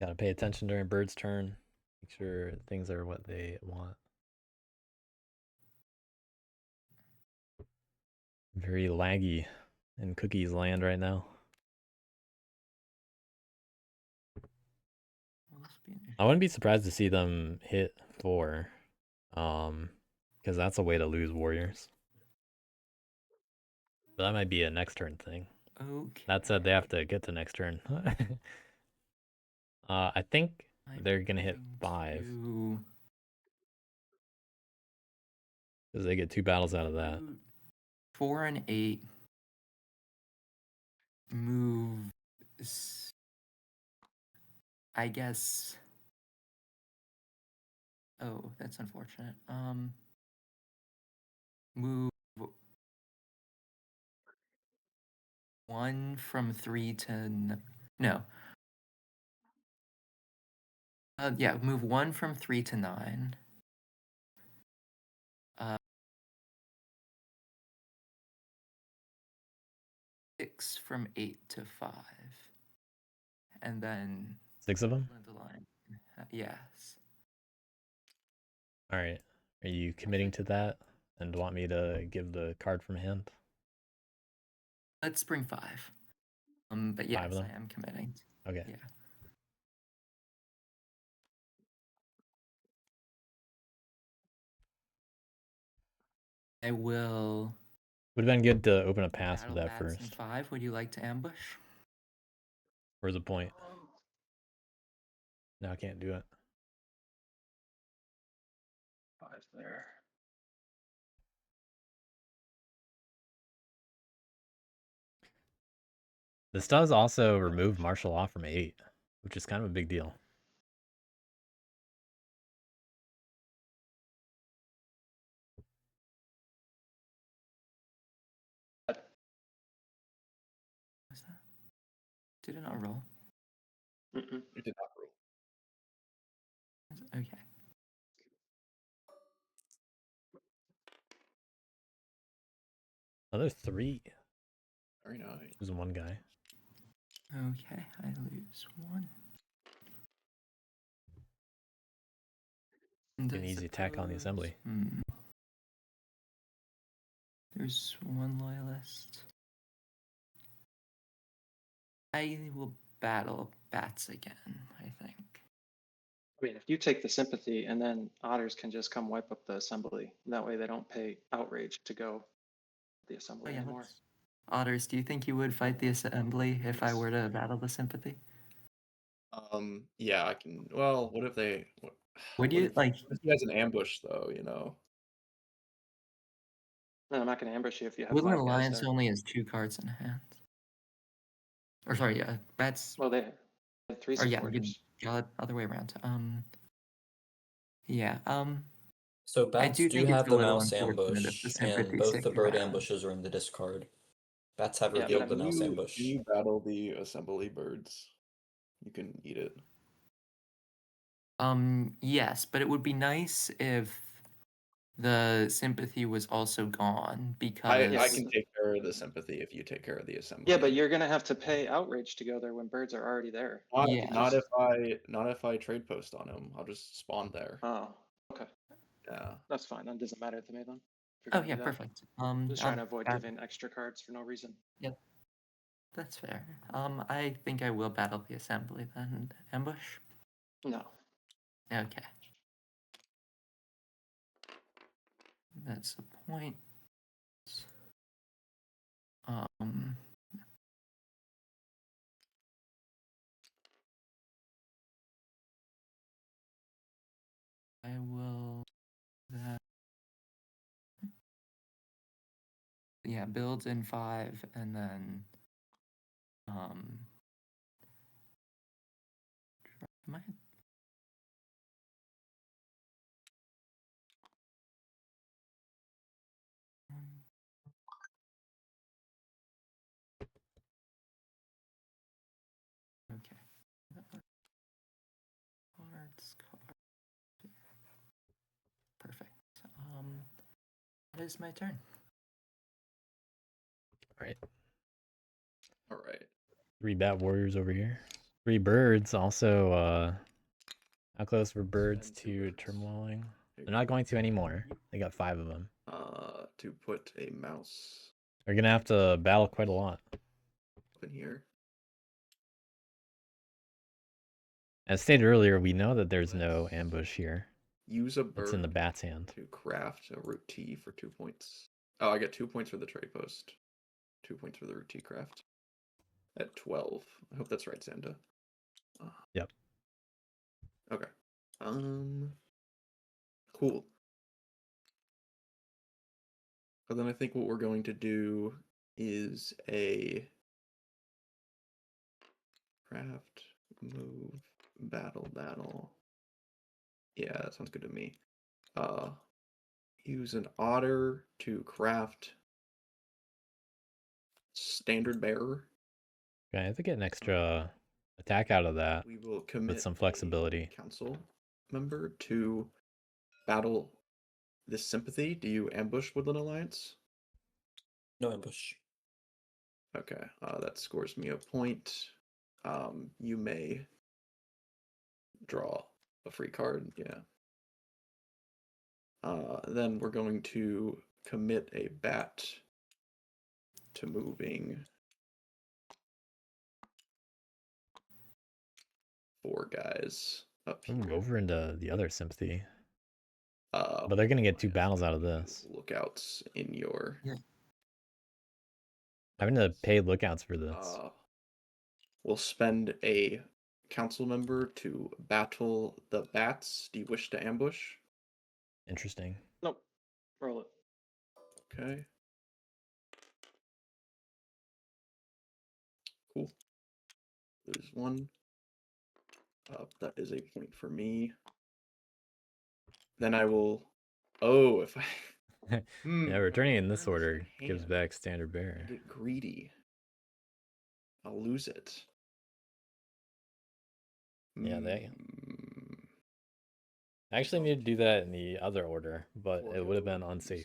Gotta pay attention during Bird's turn. Make sure things are what they want. Very laggy in Cookie's land right now. I wouldn't be surprised to see them hit 4. Because that's a way to lose warriors. But that might be a next turn thing. Okay. That said, they have to get to next turn. I think they're gonna hit 5. Because they get 2 battles out of that. 4 and 8. Move. I guess. Oh, that's unfortunate. Move 1 from 3 to no. Yeah, move 1 from 3 to 9. 6 from 8 to 5. And then 6 of them? the line. Yes. All right. Are you committing to that and want me to give the card from hand? Let's bring 5. But yes, 5 of them? I am committing. Okay. Yeah. I will. Would have been good to open a pass with battle that bats in first. 5. Would you like to ambush? Where's the point? No, I can't do it. 5 there. This does also remove martial law from 8, which is kind of a big deal. What's that? Did it not roll? Mm-mm. It did not roll. Okay. Oh, there's 3. Very nice. Losing 1 guy. Okay, I lose 1. And An I easy attack on the suppose- assembly. There's 1 loyalist. I will battle bats again, I think. I mean, if you take the sympathy and then otters can just come wipe up the assembly. That way they don't pay outrage to go the assembly anymore. Otters, do you think you would fight the assembly if I were to battle the sympathy? Yeah, I can. Well, what if they? Would you, like- What if he has an ambush though? You know. No, I'm not going to ambush you if you have Woodland 5 guys Alliance there. only has 2 cards in hand. Or sorry, yeah, bats. Well, they had 3 Or yeah, supporters. other way around. Yeah. So I bats do do think it's have a the little mouse unfortunate if the ambush, sympathy and both the sticks bird around. ambushes are in the discard. Bats have Yeah, but revealed the Can mouse you, ambush. Can you battle the assembly birds? You can eat it. Yes, but it would be nice if the sympathy was also gone because I can take care of the sympathy if you take care of the assembly. Yeah, but you're going to have to pay outrage to go there when birds are already there. Not if I trade post on him. I'll just spawn there. Oh, okay. Yeah. That's fine. That doesn't matter to me then. if you're Oh gonna yeah, do that. perfect. Just trying to avoid I'll- giving extra cards for no reason. Yep. That's fair. I think I will battle the assembly then. Ambush? No. Okay. That's the point. I will that. Yeah, builds in 5 and then am I okay. Cards. Perfect. That is my turn. All right. 3 bat warriors over here. 3 birds. Also, how close were birds Send 2 to birds. turmoiling? There They're you not go. going to anymore. They got 5 of them. To put a mouse They're gonna have to battle quite a lot. in here. As stated earlier, we know that there's no Let's ambush here. use a It's in the bird bat's hand. to craft a root tea for 2 points. Oh, I get 2 points for the trade post. 2 points for the root tea craft. At 12. I hope that's right, Zaandaa. Yep. Okay. Cool. So then I think what we're going to do is a craft, move, battle. Yeah, that sounds good to me. Use an otter to craft standard bearer. Okay, I have to get an extra attack out of that We will commit with some flexibility. a council member to battle this sympathy. Do you ambush Woodland Alliance? No ambush. Okay, that scores me a point. You may draw a free card, yeah. Then we're going to commit a bat to moving 4 guys up I'm gonna go here. over into the other sympathy. But But they're gonna get 2 battles out of this. Lookouts in your. Yeah. Having to pay lookouts for this. We'll spend a council member to battle the bats. Do you wish to ambush? Interesting. Nope. Roll it. Okay. Cool. Lose 1. That is a point for me. Then I will. Oh, if I. Yeah, returning in this Return order gives hand. back standard I bearer. get greedy. I'll lose it. Yeah, they I actually need to do that in the other order, but it would have been unsafe.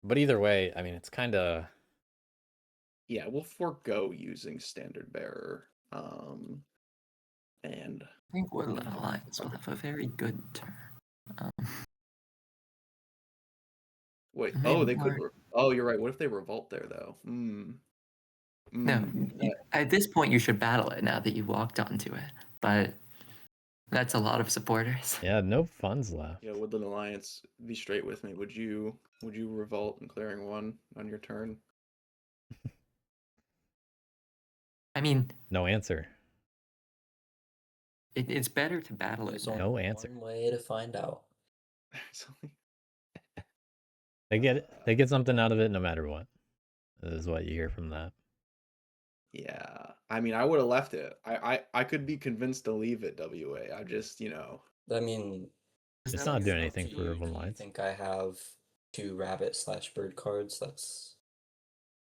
But either way, I mean, it's kind of. Yeah, we'll forego using standard bearer. And I think Woodland Alliance will have a very good turn. wait, They oh, they could. are- Oh, you're right. What if they revolt there, though? No, that- at this point you should battle it now that you walked onto it. But that's a lot of supporters. Yeah, no funds left. Yeah, Woodland Alliance, be straight with me. Would you revolt and clearing 1 on your turn? I mean, No answer. it's better to battle it There's now. only No answer. one way to find out. They get something out of it no matter what. Is what you hear from that. Yeah, I mean, I would have left it. I could be convinced to leave it. WA. I just, I mean, It's that not doing up anything to for you. Urban Do you Lines. think I have 2 rabbit/bird cards? That's.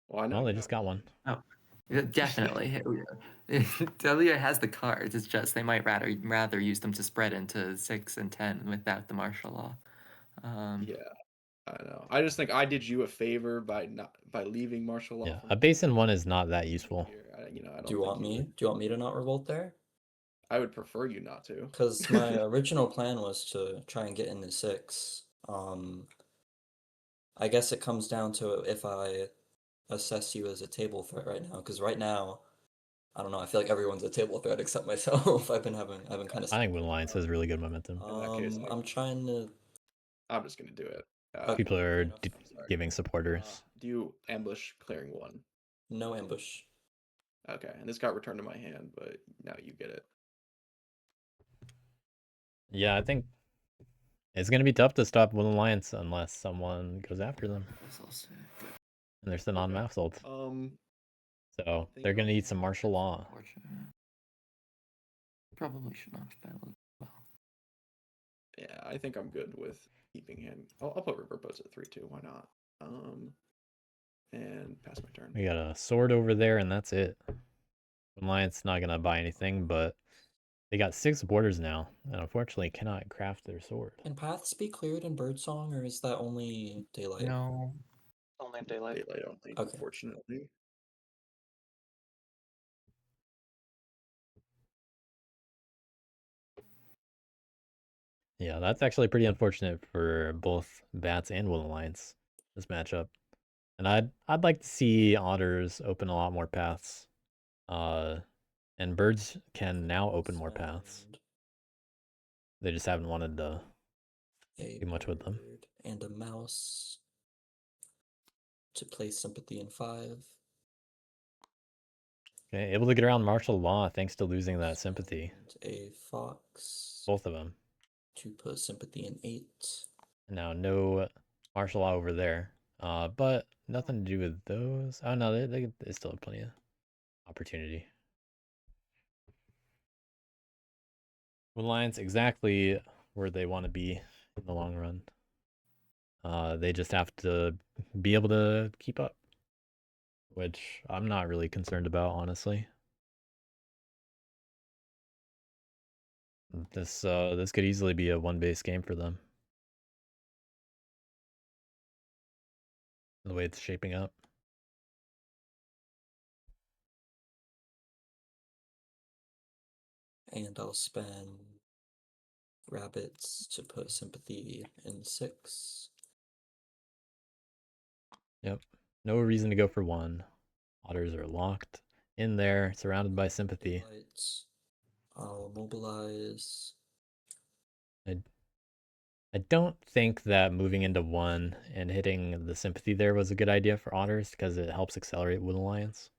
Well, I know. Well, they just got 1. Oh, definitely. Delia has the cards. It's just they might rather use them to spread into 6 and 10 without the martial law. Yeah, I know. I just think I did you a favor by leaving martial law. Yeah, a basin 1 is not that useful. I don't. Do you want me? Do you want me to not revolt there? I would prefer you not to. Because my original plan was to try and get into 6. I guess it comes down to if I assess you as a table threat right now. Because right now, I don't know. I feel like everyone's a table threat except myself. I've been kind of. I think Woodland Lines has really good momentum. In that case, I'm trying to. I'm just gonna do it. Okay. People are enough. giving supporters. Do you ambush clearing 1? No ambush. Okay, and this got returned to my hand, but now you get it. Yeah, I think it's gonna be tough to stop Woodland Alliance unless someone goes after them. And they're still on Mousehold. So they're gonna need some martial law. Probably should not have battled. Well, Yeah, I think I'm good with keeping him. I'll put river boats at 3 too. Why not? And pass my turn. We got a sword over there, and that's it. Alliance not gonna buy anything, but they got 6 borders now, and unfortunately cannot craft their sword. Can paths be cleared in Birdsong, or is that only daylight? no. Only in daylight. Daylight only, Okay. unfortunately. Yeah, that's actually pretty unfortunate for both Bats and Will Alliance, this matchup. And I'd like to see Otters open a lot more paths. And Birds can now open more paths. Send They just haven't wanted to a do much with them. bird and a mouse to play Sympathy in 5. Okay, able to get around martial law thanks to losing that sympathy. Send a fox Both of them. to put Sympathy in 8. Now no martial law over there. But nothing to do with those. Oh no, they still have plenty of opportunity. Lions exactly where they want to be in the long run. They just have to be able to keep up, which I'm not really concerned about, honestly. This could easily be a one-base game for them. The way it's shaping up. And I'll spend rabbits to put Sympathy in 6. Yep. No reason to go for 1. Otters are locked in there, surrounded by sympathy. Lights. I'll mobilize. I don't think that moving into 1 and hitting the sympathy there was a good idea for Otters because it helps accelerate Wood Alliance.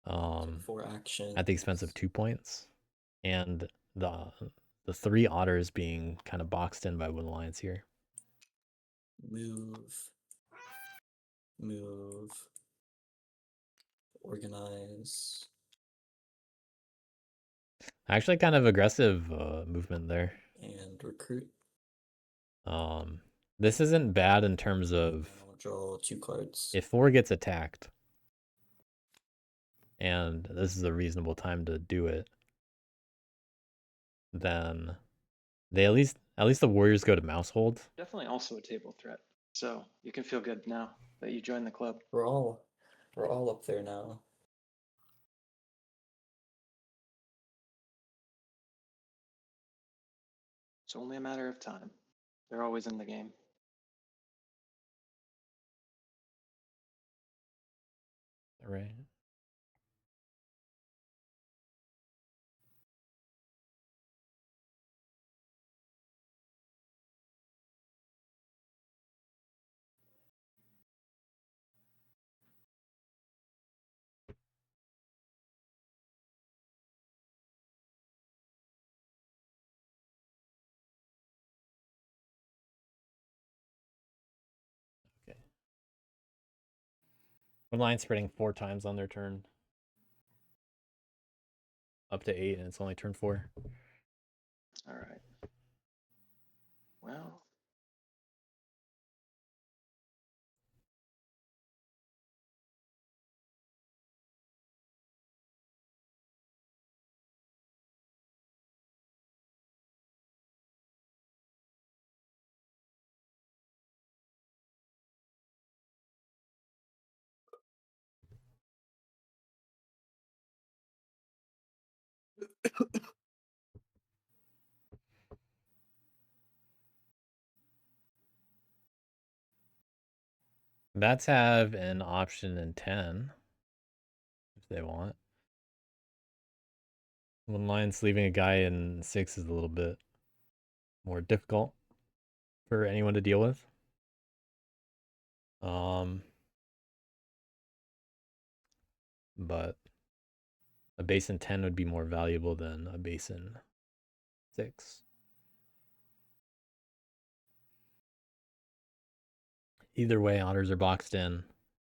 4 actions. At the expense of 2 points. And the 3 Otters being kind of boxed in by Wood Alliance here. Move. Organize. Actually kind of aggressive movement there. And recruit. This isn't bad in terms of I'll draw 2 cards. if 4 gets attacked, and this is a reasonable time to do it, then they at least the Warriors go to Mousehold. Definitely also a table threat. So you can feel good now that you joined the club. We're all up there now. It's only a matter of time. They're always in the game. Right. Okay. One line spreading 4 times on their turn. Up to 8, and it's only turn 4. All right. Well, Bats have an option in 10 if they want. One line's leaving a guy in 6 is a little bit more difficult for anyone to deal with. But a base in 10 would be more valuable than a base in 6. Either way, Otters are boxed in,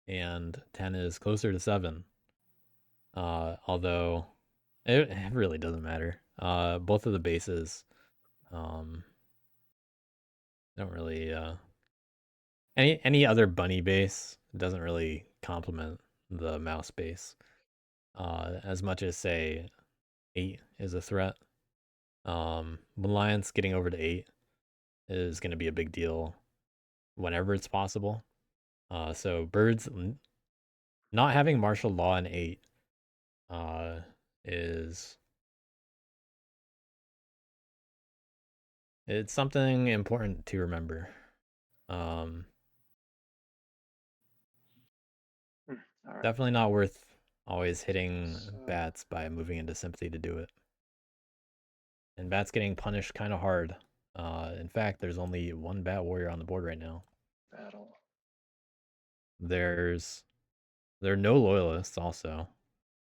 and 10 is closer to 7. Although it really doesn't matter. Both of the bases don't really any other bunny base doesn't really complement the mouse base as much as say 8 is a threat. Alliance getting over to 8 is going to be a big deal whenever it's possible. So Birds not having martial law in 8 is It's something important to remember. All right. Definitely not worth always hitting So- bats by moving into sympathy to do it. And bats getting punished kind of hard. In fact, there's only one bat warrior on the board right now. Battle. There are no loyalists also.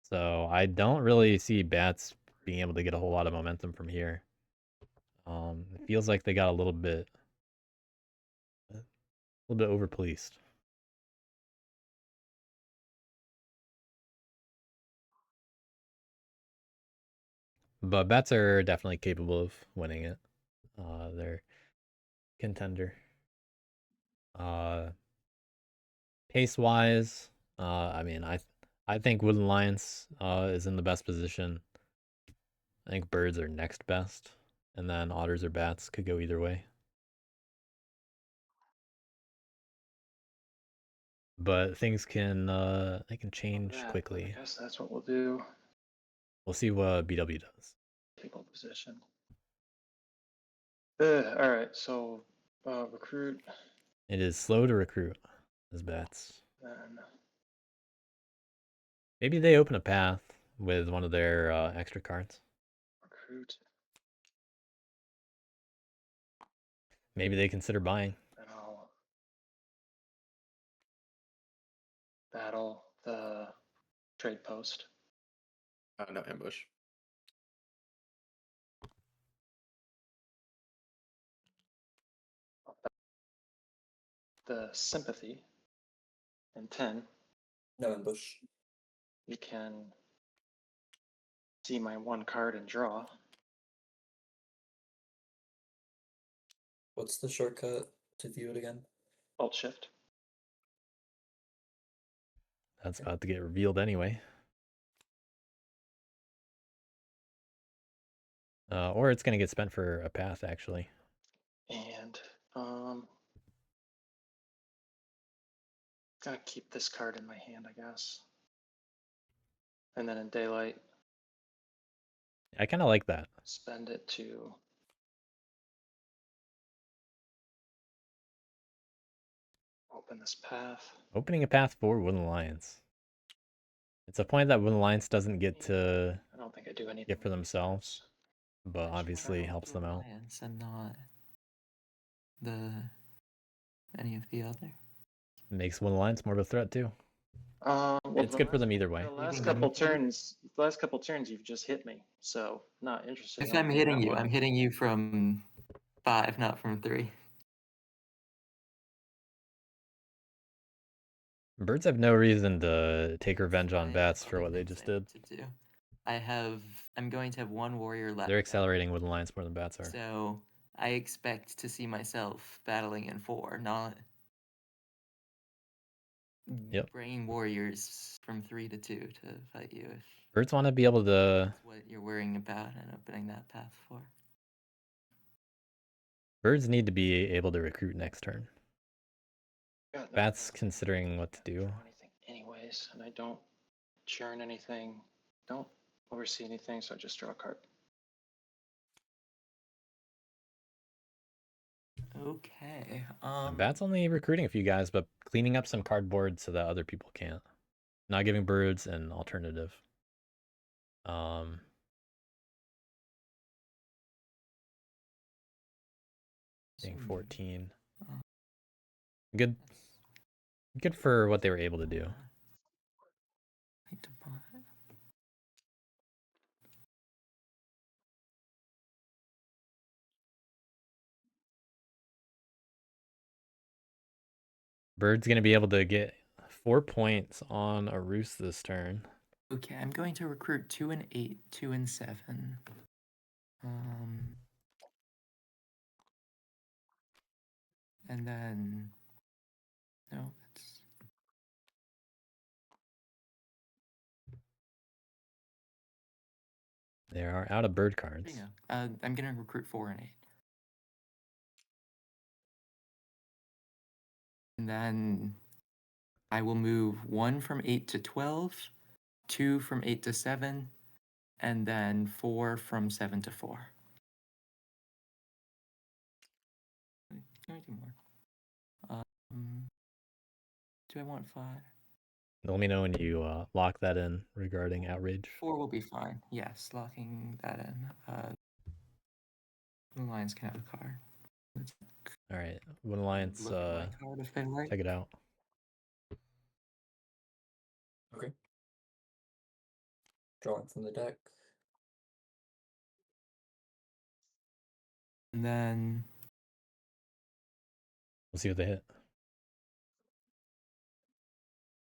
So I don't really see bats being able to get a whole lot of momentum from here. It feels like they got a little bit over policed. But bats are definitely capable of winning it. They're contender. Pace wise, I mean, I think Woodland Lions is in the best position. I think birds are next best, and then otters or bats could go either way. But things can they can change That, but quickly. I guess that's what we'll do. We'll see what BW does. People position. All right, so recruit. It is slow to recruit as bats. Then Maybe they open a path with one of their extra cards. recruit. Maybe they consider buying. Then I'll battle the trade post. No ambush. The sympathy. And 10. No ambush. You can see my one card and draw. What's the shortcut to view it again? Alt shift. That's about to get revealed anyway. Or it's going to get spent for a path, actually. And gotta keep this card in my hand, I guess. And then in daylight, I kind of like that. spend it to open this path. Opening a path for Woodland Lions. It's a point that Woodland Lions doesn't get to I don't think I do anything. get for themselves, but obviously helps them out. Lions and not any of the other. Makes Woodland Lions more of a threat too. Well, It's good for them either way. The last Hitting couple them. turns, you've just hit me. So not interested. If in I'm doing hitting that you, one. I'm hitting you from 5, not from 3. Birds have no reason to take revenge I on have bats for other what they things just I need did. to do. I'm going to have one warrior left. They're accelerating Woodland Lions more than bats are. So I expect to see myself battling in 4, not Yep. bringing warriors from 3 to 2 to fight you. If Birds want to be able to. that's what you're worrying about and opening that path for. Birds need to be able to recruit next turn. Got no Bats path. considering what to I don't do. draw anything anyways, and I don't churn anything. Don't oversee anything, so I just draw a card. Okay. Bats only recruiting a few guys, but cleaning up some cardboard so that other people can't. Not giving birds an alternative. Being 14. Good for what they were able to do. Bird's gonna be able to get 4 points on a roost this turn. Okay, I'm going to recruit 2 and 8, 2 and 7. And then no, it's They are out of bird cards. I'm gonna recruit 4 and 8. And then I will move 1 from 8 to 12, 2 from 8 to 7, and then 4 from 7 to 4. Can we do more? Do I want 5? Let me know when you lock that in regarding outrage. 4 will be fine. Yes, locking that in. The Lions can have a card. Let's All right, Wooden Alliance, look at my card if they like. check it out. Okay. Drawing from the deck. And then We'll see what they hit.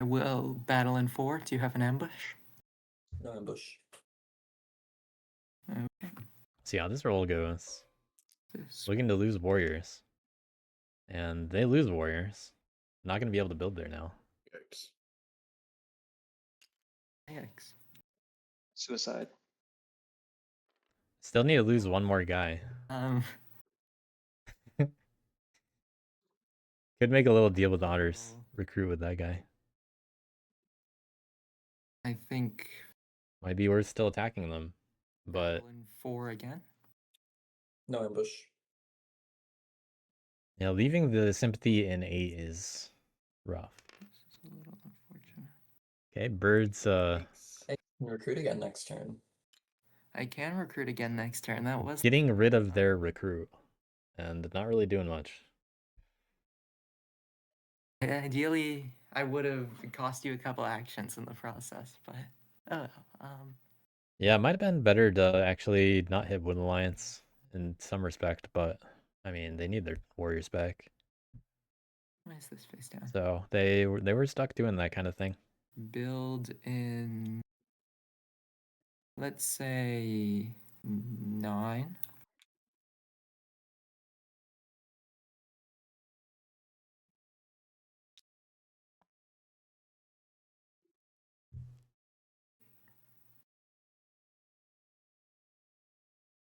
I will battle in 4. Do you have an ambush? No ambush. Okay. See how this roll goes. This Looking to lose warriors. And they lose warriors. Not going to be able to build there now. Yikes. Yikes. Suicide. Still need to lose one more guy. Could make a little deal with Otters. Recruit with that guy. I think Might be worth still attacking them. But battle in 4 again. No ambush. yeah, leaving the sympathy in 8 is rough. This is a little unfortunate. Okay, birds Yikes. Hey, can recruit again next turn. I can recruit again next turn. That was getting rid of their recruit and not really doing much. ideally I would have cost you a couple actions in the process, but oh well. Yeah, it might have been better to actually not hit Wood Alliance in some respect, but I mean they need their warriors back. Why is this face down? So they were stuck doing that kind of thing. Build in, let's say 9.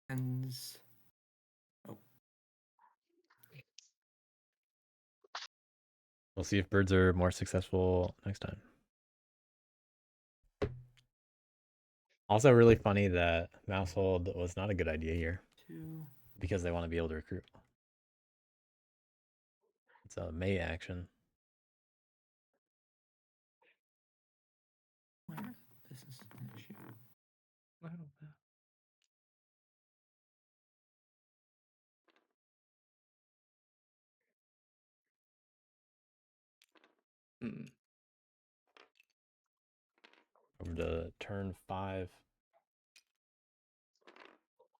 And oh, We'll see if birds are more successful next time. Also really funny that Mousehold was not a good idea here 2. because they want to be able to recruit. It's a May action. Where this is an issue. I don't know. Hmm. Over to turn 5.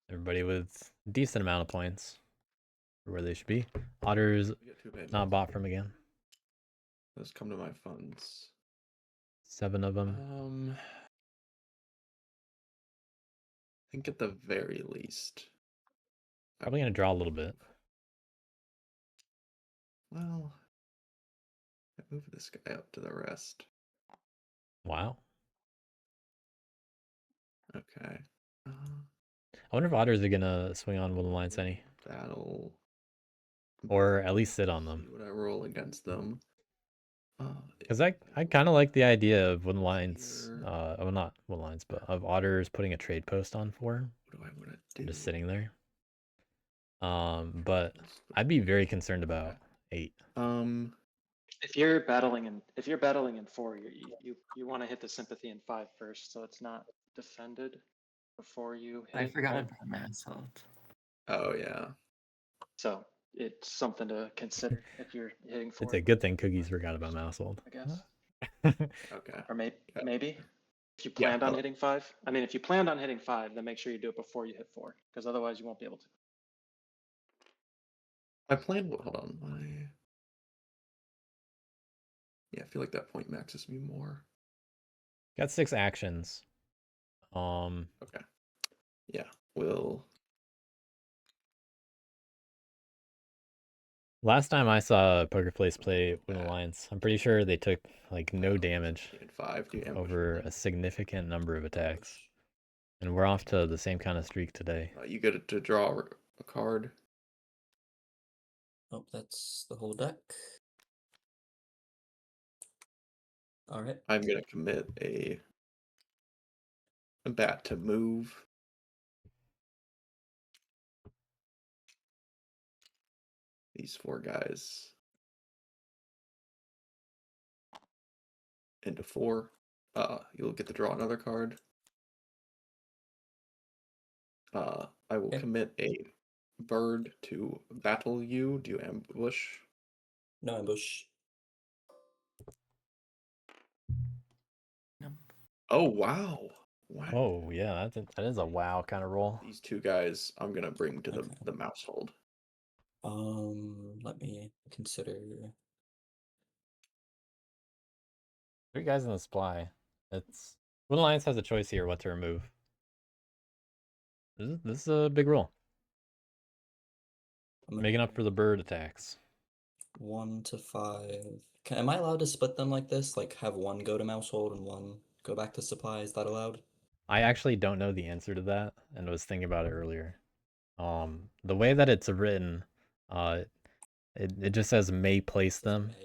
Everybody with a decent amount of points for where they should be. Otters We get 2 payments. not bought from again. Let's come to my funds. 7 of them. I think at the very least. Probably gonna draw a little bit. Well, I move this guy up to the rest. Wow. Okay. I wonder if Otters are gonna swing on Wood Alliance any, Battle. or at least sit on them. See what I roll against them. Because I kind of like the idea of Wood Alliance. Here. Well, not Wood Alliance, but of Otters putting a trade post on 4 What do I want to and do? just sitting there. But I'd be very concerned about 8. If you're battling in 4, you want to hit the sympathy in 5 first, so it's not defended before you hit I it, forgot right? about Mousehold. Oh yeah. So it's something to consider if you're hitting 4. It's a good thing Cookies forgot about Mousehold. I guess. Okay. Or maybe if you Yeah, planned on no. hitting 5. I mean, if you planned on hitting 5, then make sure you do it before you hit 4, because otherwise you won't be able to. I planned. Hold on. Yeah, I feel like that point maxes me more. Got 6 actions. Okay. Yeah, we'll. Last time I saw PokerFace play Wood Alliance, I'm pretty sure they took like no damage In 5, do ambush over with a them. significant number of attacks. And we're off to the same kind of streak today. You get to draw a card. Oh, that's the whole deck. All right. I'm gonna commit a bat to move. these 4 guys into 4. You'll get to draw another card. I will Okay. commit a bird to battle you. Do you ambush? No ambush. Nope. Oh wow! Wow. Oh yeah, that is a wow kind of roll. These 2 guys I'm gonna bring to Okay. the Mousehold. Let me consider. 3 guys in the supply. It's Wood Alliance has a choice here what to remove. This is a big roll. I'm Making up for the bird attacks. 1 to 5. Am I allowed to split them like this? Like have one go to Mousehold and one go back to supply? Is that allowed? I actually don't know the answer to that, and was thinking about it earlier. The way that it's written, it just says may place them.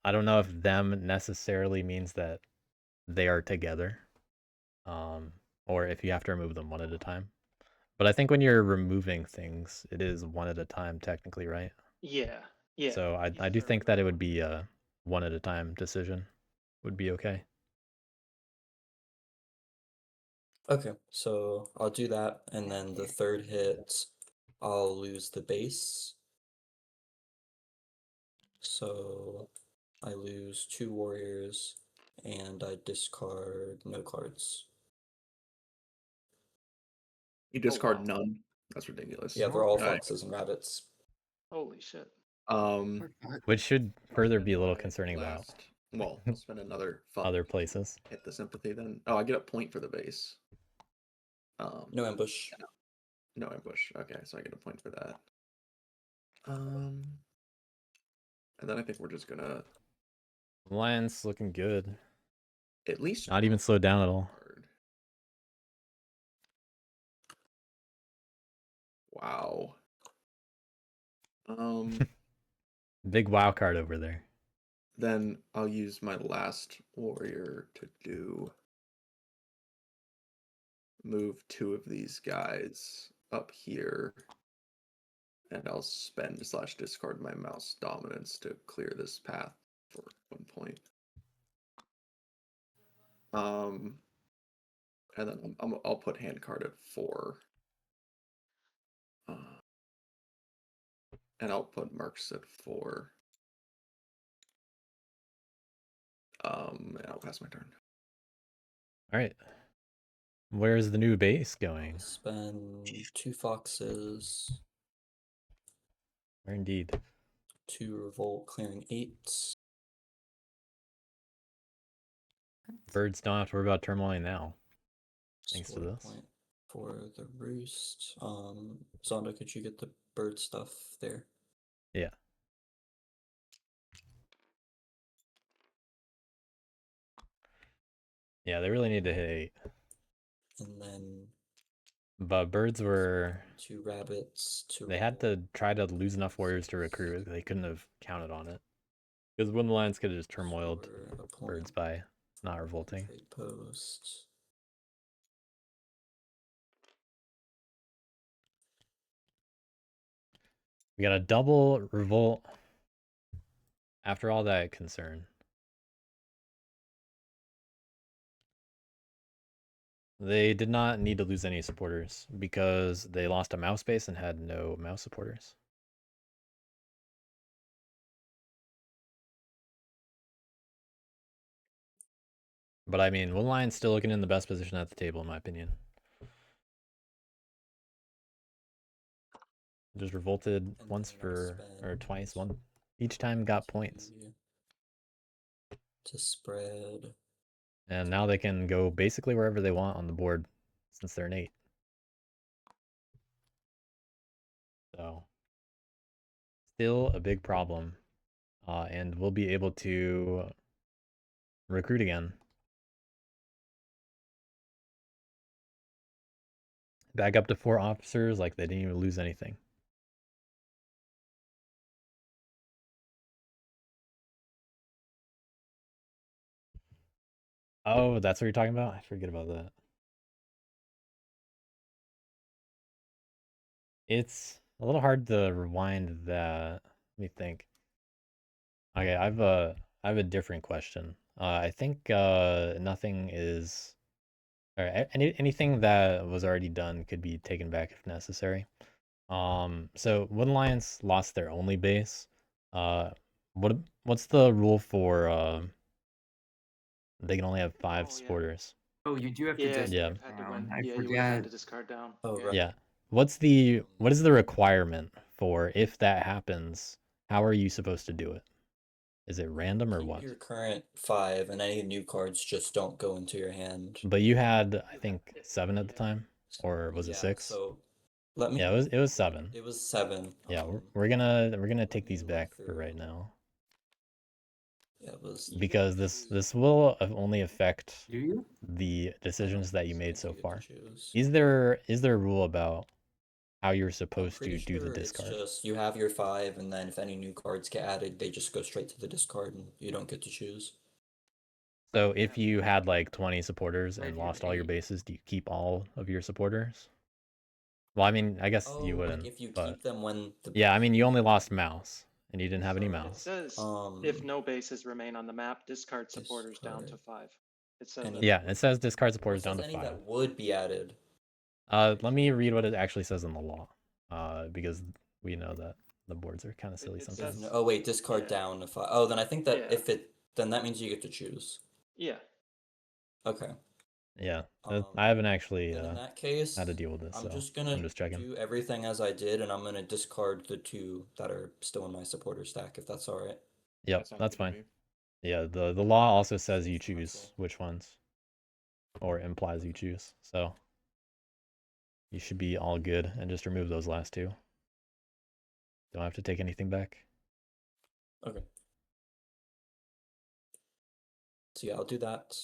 I don't know if them necessarily means that they are together, or if you have to remove them one at a time. But I think when you're removing things, it is one at a time technically, right? Yeah. Yeah. So I do think that it would be a one at a time decision. Would be okay. Okay, so I'll do that, and then the third hit, I'll lose the base. So I lose 2 warriors, and I discard no cards. You discard wow. none. That's ridiculous. Yeah, they're all Alright. foxes and rabbits. Holy shit. Which should further spend be a little my concerning about Well, I'll spend another fun other places. hit the sympathy then. Oh, I get a point for the base. No ambush. No ambush. Okay, so I get a point for that. And then I think we're just gonna Alliance looking good. at least Not even slowed down at all. card. Wow. Big wow card over there. Then I'll use my last warrior to do move 2 of these guys up here. And I'll spend / discard my mouse dominance to clear this path for 1 point. And then I'll put hand card at 4. And I'll put Mercs at 4. And I'll pass my turn. All right. Where's the new base going? Spend 2 foxes, Where indeed? 2 revolt, clearing 8. Birds don't have to worry about turmoil now. Thanks to Score this. point for the roost. Zaandaa, could you get the bird stuff there? Yeah. Yeah, they really need to hit 8. And then But birds were 2 rabbits. They had to try to lose enough warriors to recruit. They couldn't have counted on it. Because when the Lions could have just turmoiled birds by not revolting. Trade post. We got a double revolt after all that concern. They did not need to lose any supporters because they lost a mouse base and had no mouse supporters. But I mean, Wood Lion's still looking in the best position at the table, in my opinion. Just revolted And once then I'll or spend twice. Each time got points. To spread. And now they can go basically wherever they want on the board since they're an 8. So, still a big problem. And we'll be able to recruit again. Back up to 4 officers like they didn't even lose anything. Oh, that's what you're talking about? I forget about that. It's a little hard to rewind that. Let me think. Okay, I have a different question. I think nothing is, or anything that was already done could be taken back if necessary. So Wood Alliance lost their only base. What's the rule for they can only have 5 Oh, yeah. supporters? Oh, you do have to Yeah, discard Yeah. you had to down. win. I Yeah, you would have had forget. to discard down. Oh, Yeah. right. Yeah. What is the requirement for if that happens? How are you supposed to do it? Is it random or Keep what? your current 5, and any new cards just don't go into your hand. But you had, I think, 7 at the time, or was it Yeah, 6? so let me. Yeah, it was 7. It was 7. Yeah, we're gonna take me these look back for through. right now Yeah, it was. because this will only affect Do you? the decisions that you made think so you get to far. choose. Is there a rule about how you're I'm supposed pretty to do the sure it's discard? just you have your 5, and then if any new cards get added, they just go straight to the discard, and you don't get to choose. So if you had like 20 supporters If and you have lost all your 8. bases, do you keep all of your supporters? Well, I mean, I guess Oh, you like wouldn't, if you but keep them when the. yeah, I mean, you only lost Mouse, and you didn't have any So it Mouse. says if no bases remain on the map, discard supporters down to 5. It says Any- that. Yeah, it says discard Or it supporters down says to any 5. that would be added. Let me read what it actually says in the law, because we know that the boards are kind of silly It sometimes. says- Oh wait, discard yeah. down to 5. Oh, then I think that Yeah. if it then that means you get to choose. Yeah. Okay. Yeah, Um, I haven't actually Then in that case, had to deal with this, I'm so just gonna I'm just checking. do everything as I did, and I'm gonna discard the 2 that are still in my supporter stack, if that's all right. Yep, That sounds that's good to fine. me. Yeah, the law also says you Safe, choose natural. which ones, or implies you choose. So you should be all good, and just remove those last 2. Don't have to take anything back. Okay. So yeah, I'll do that.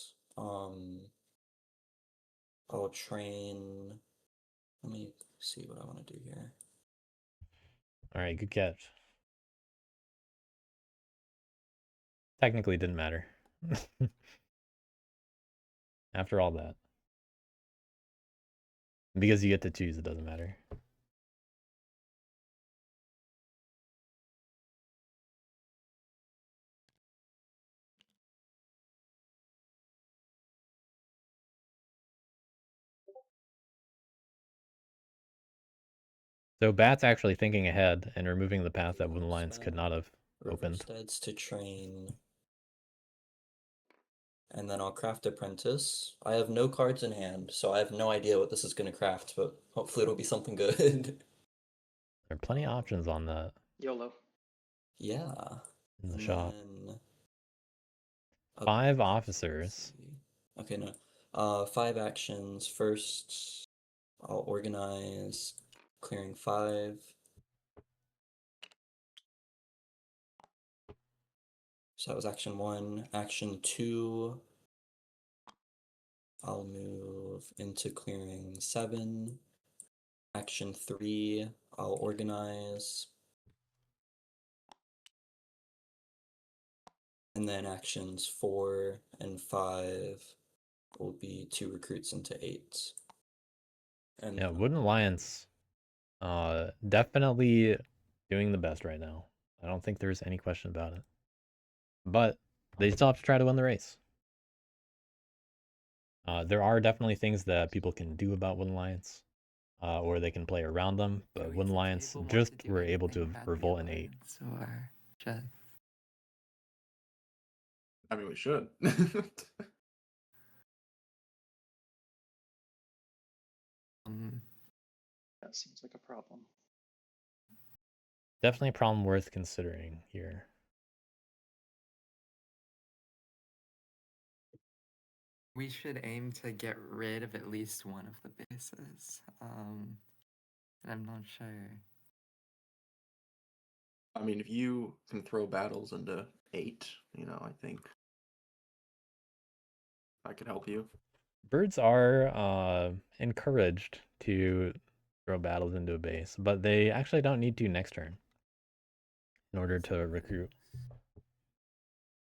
I'll train. Let me see what I want to do here. All right, good catch. Technically, it didn't matter. After all that. Because you get to choose, it doesn't matter. So Bat's actually thinking ahead and removing the path that Wood Alliance could not have opened. Riversteads to train. And then I'll craft Apprentice. I have no cards in hand, so I have no idea what this is going to craft, but hopefully it'll be something good. There are plenty of options on that YOLO. Yeah. in the And shop. then... 5 officers. Okay, no. 5 actions. First, I'll organize clearing 5. So that was action 1. Action 2, I'll move into clearing 7. Action 3, I'll organize. And then actions 4 and 5 will be 2 recruits into 8. And Yeah, then Wood Alliance definitely doing the best right now. I don't think there's any question about it. But they still have to try to win the race. There are definitely things that people can do about Wood Alliance, or they can play around them, but Do we Wood as a Alliance table want just to do were able to anything about the revolt in 8. alliance, or just I mean, we should. That seems like a problem. Definitely a problem worth considering here. we should aim to get rid of at least one of the bases. And I'm not sure. I mean, if you can throw battles into 8, I think I could help you. Birds are encouraged to throw battles into a base, but they actually don't need to next turn in order to recruit.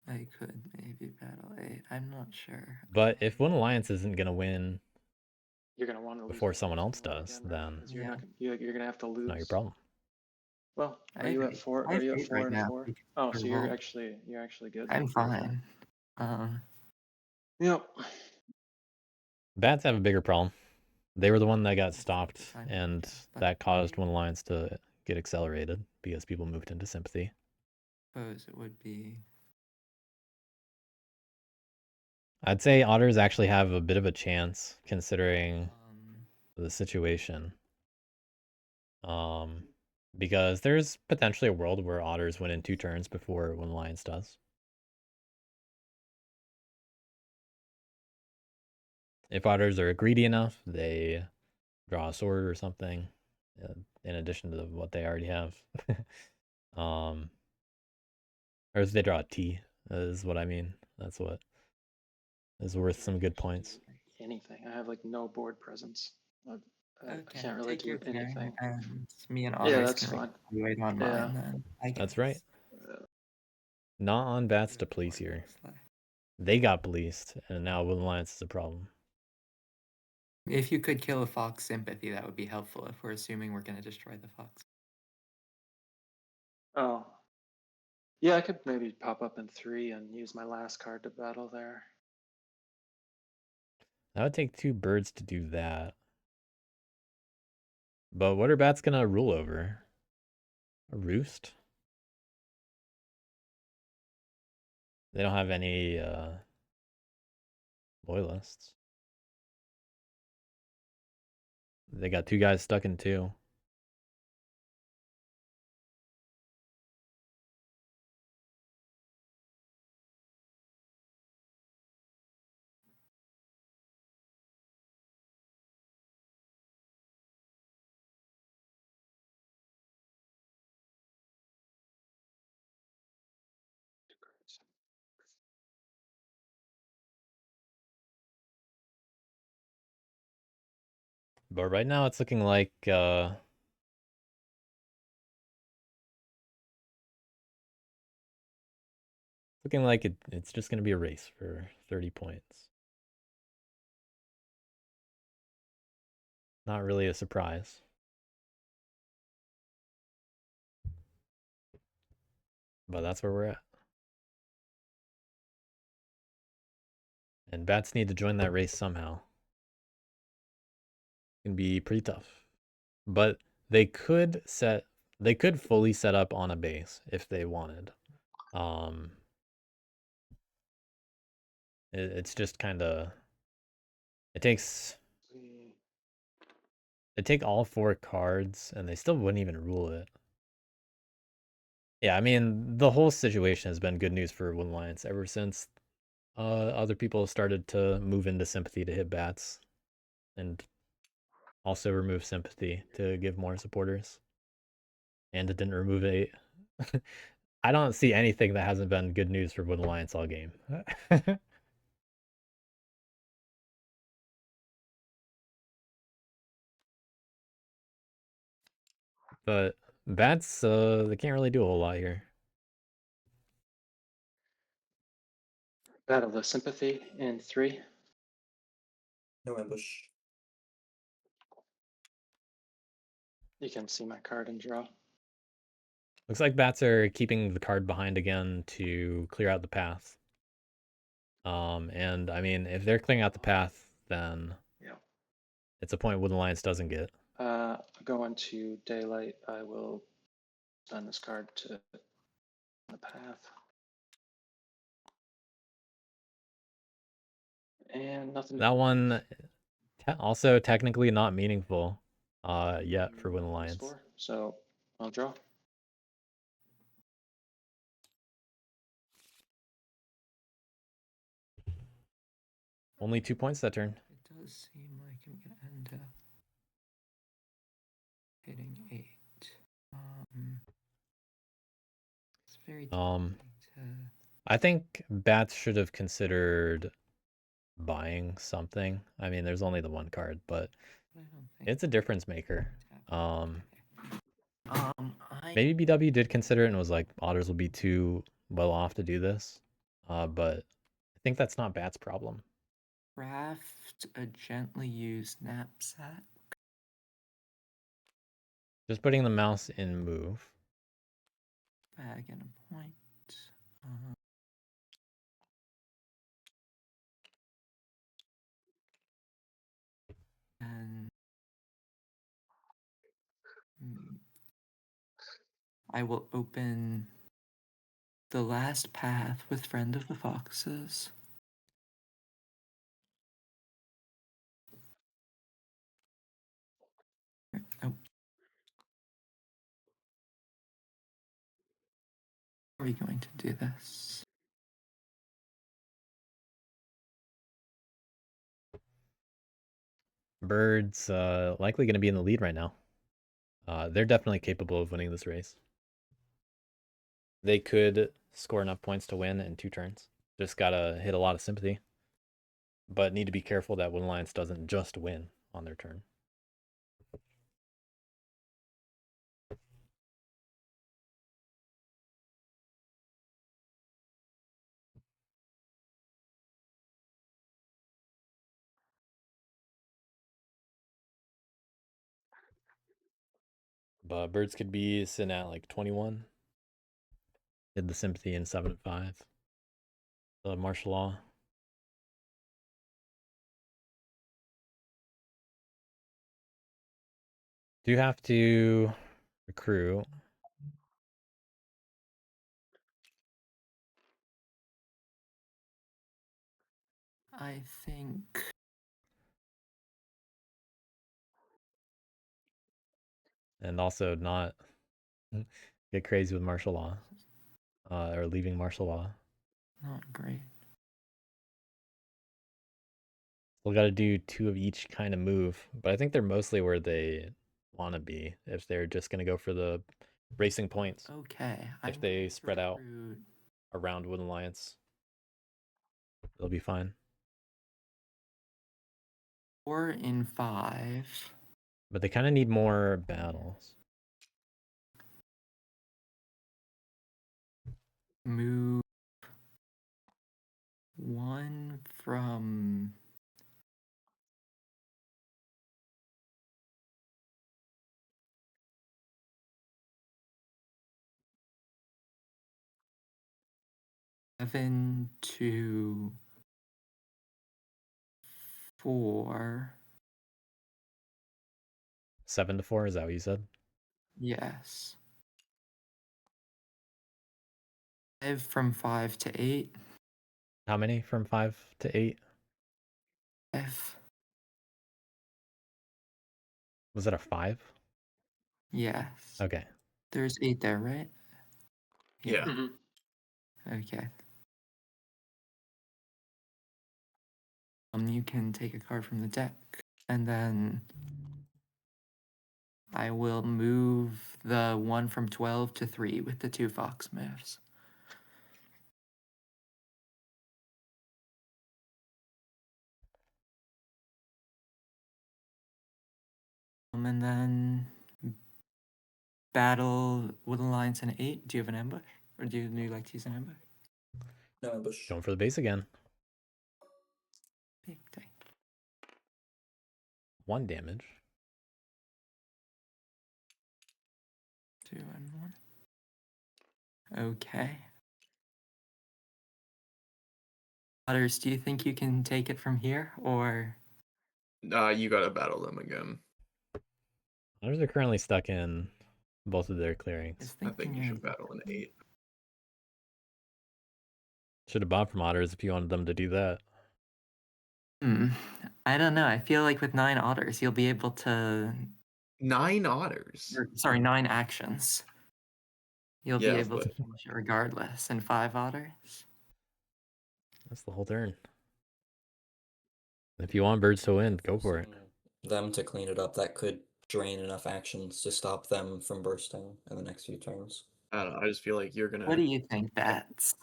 I could maybe battle 8. I'm not sure. But if Wood Alliance isn't going to win You're gonna want to lose before battles someone else anyway does, again, right? then 'Cause Yeah. you're gonna have to lose. it's not your problem. Well, I are you have at 4? I Are have you at 8 4 right and now. 4? because Oh, of so the you're roll. actually good. I'm Okay. fine. Yep. Bats have a bigger problem. They were the one that got stopped, time, and but that caused Win Alliance to get accelerated because people moved into sympathy. suppose it would be. I'd say otters actually have a bit of a chance considering Um, the situation. Because there's potentially a world where otters win in 2 turns before Win Alliance does. If otters are greedy enough, they draw a sword or something, in addition to what they already have. Or if they draw a T, is what I mean. That's what is worth some good points. Anything. I have like no board presence. I okay, can't really take your do turn, anything. and me and Yeah, Otters that's can fine. wait on Yeah. mine then. I guess. That's right. Not on bats to police here. Like, They got policed, and now Win Alliance is a problem. if you could kill a fox sympathy, that would be helpful if we're assuming we're going to destroy the fox. Oh. Yeah, I could maybe pop up in 3 and use my last card to battle there. That would take 2 birds to do that. But what are bats gonna rule over? A roost? They don't have any loyalists. They got 2 guys stuck in 2. But right now it's looking like it's just gonna be a race for 30 points. Not really a surprise. But that's where we're at. And bats need to join that race somehow. It can be pretty tough. But they could fully set up on a base if they wanted. It's just kind of it take all 4 cards and they still wouldn't even rule it. Yeah, I mean, the whole situation has been good news for Win Alliance ever since other people started to move into sympathy to hit bats and also remove sympathy to give more supporters. And it didn't remove 8. I don't see anything that hasn't been good news for Win Alliance all game. But bats, they can't really do a whole lot here. Battle the sympathy in 3. No ambush. You can see my card and draw. Looks like bats are keeping the card behind again to clear out the path. And I mean, if they're clearing out the path, then Yeah. it's a point Wooden Alliance doesn't get. Go into daylight. I will send this card to the path. And nothing. That one also technically not meaningful yet for Wooden Alliance. So I'll draw. Only 2 points that turn. It does seem like I'm going to end up hitting 8. It's very tempting to... I think bats should have considered buying something. I mean, there's only the 1 card, but it's a difference maker. Maybe BW did consider it and was like, otters will be too well off to do this. But I think that's not bats' problem. Craft a gently used knapsack. Just putting the mouse in move bag and a point. And I will open the last path with Friend of the Foxes. Oh. How are we going to do this? Birds likely going to be in the lead right now. They're definitely capable of winning this race. They could score enough points to win in 2 turns. Just gotta hit a lot of sympathy. But need to be careful that Wooden Alliance doesn't just win on their turn. But birds could be sitting at like 21. Did the sympathy in 7-5. The martial law. Do have to recruit. I think And also not get crazy with martial law. Or leaving martial law. not great. Still got to do 2 of each kind of move, but I think they're mostly where they want to be if they're just going to go for the racing points. Okay. If they spread out around Wooden Alliance, they'll be fine. 4 in 5. But they kind of need more battles. Move 1 from seven to 4. 7 to 4, is that what you said? Yes. 5 from 5 to 8. How many from 5 to 8? 5. Was it a 5? Yes. Okay. There's 8 there, right? Yeah. Okay. You can take a card from the deck, and then I will move the 1 from 12 to 3 with the 2 fox moves. And then battle Wooden Alliance in 8. Do you have an ambush? Or do you like to use an ambush? No ambush. Going for the base again. Big day. 1 damage. 2 and 1. Okay. Otters, do you think you can take it from here, or? You gotta battle them again. Others are currently stuck in both of their clearings. I think you should battle an 8. Should have bought from Otters if you wanted them to do that. I don't know. I feel like with 9 otters, you'll be able to. 9 otters. Sorry, 9 actions. You'll be Yeah, able to but finish it regardless. And 5 otters. That's the whole turn. If you want birds to win, go for it. Them to clean it up, that could drain enough actions to stop them from bursting in the next few turns. I don't know. I just feel like you're gonna. What do you think, Bats?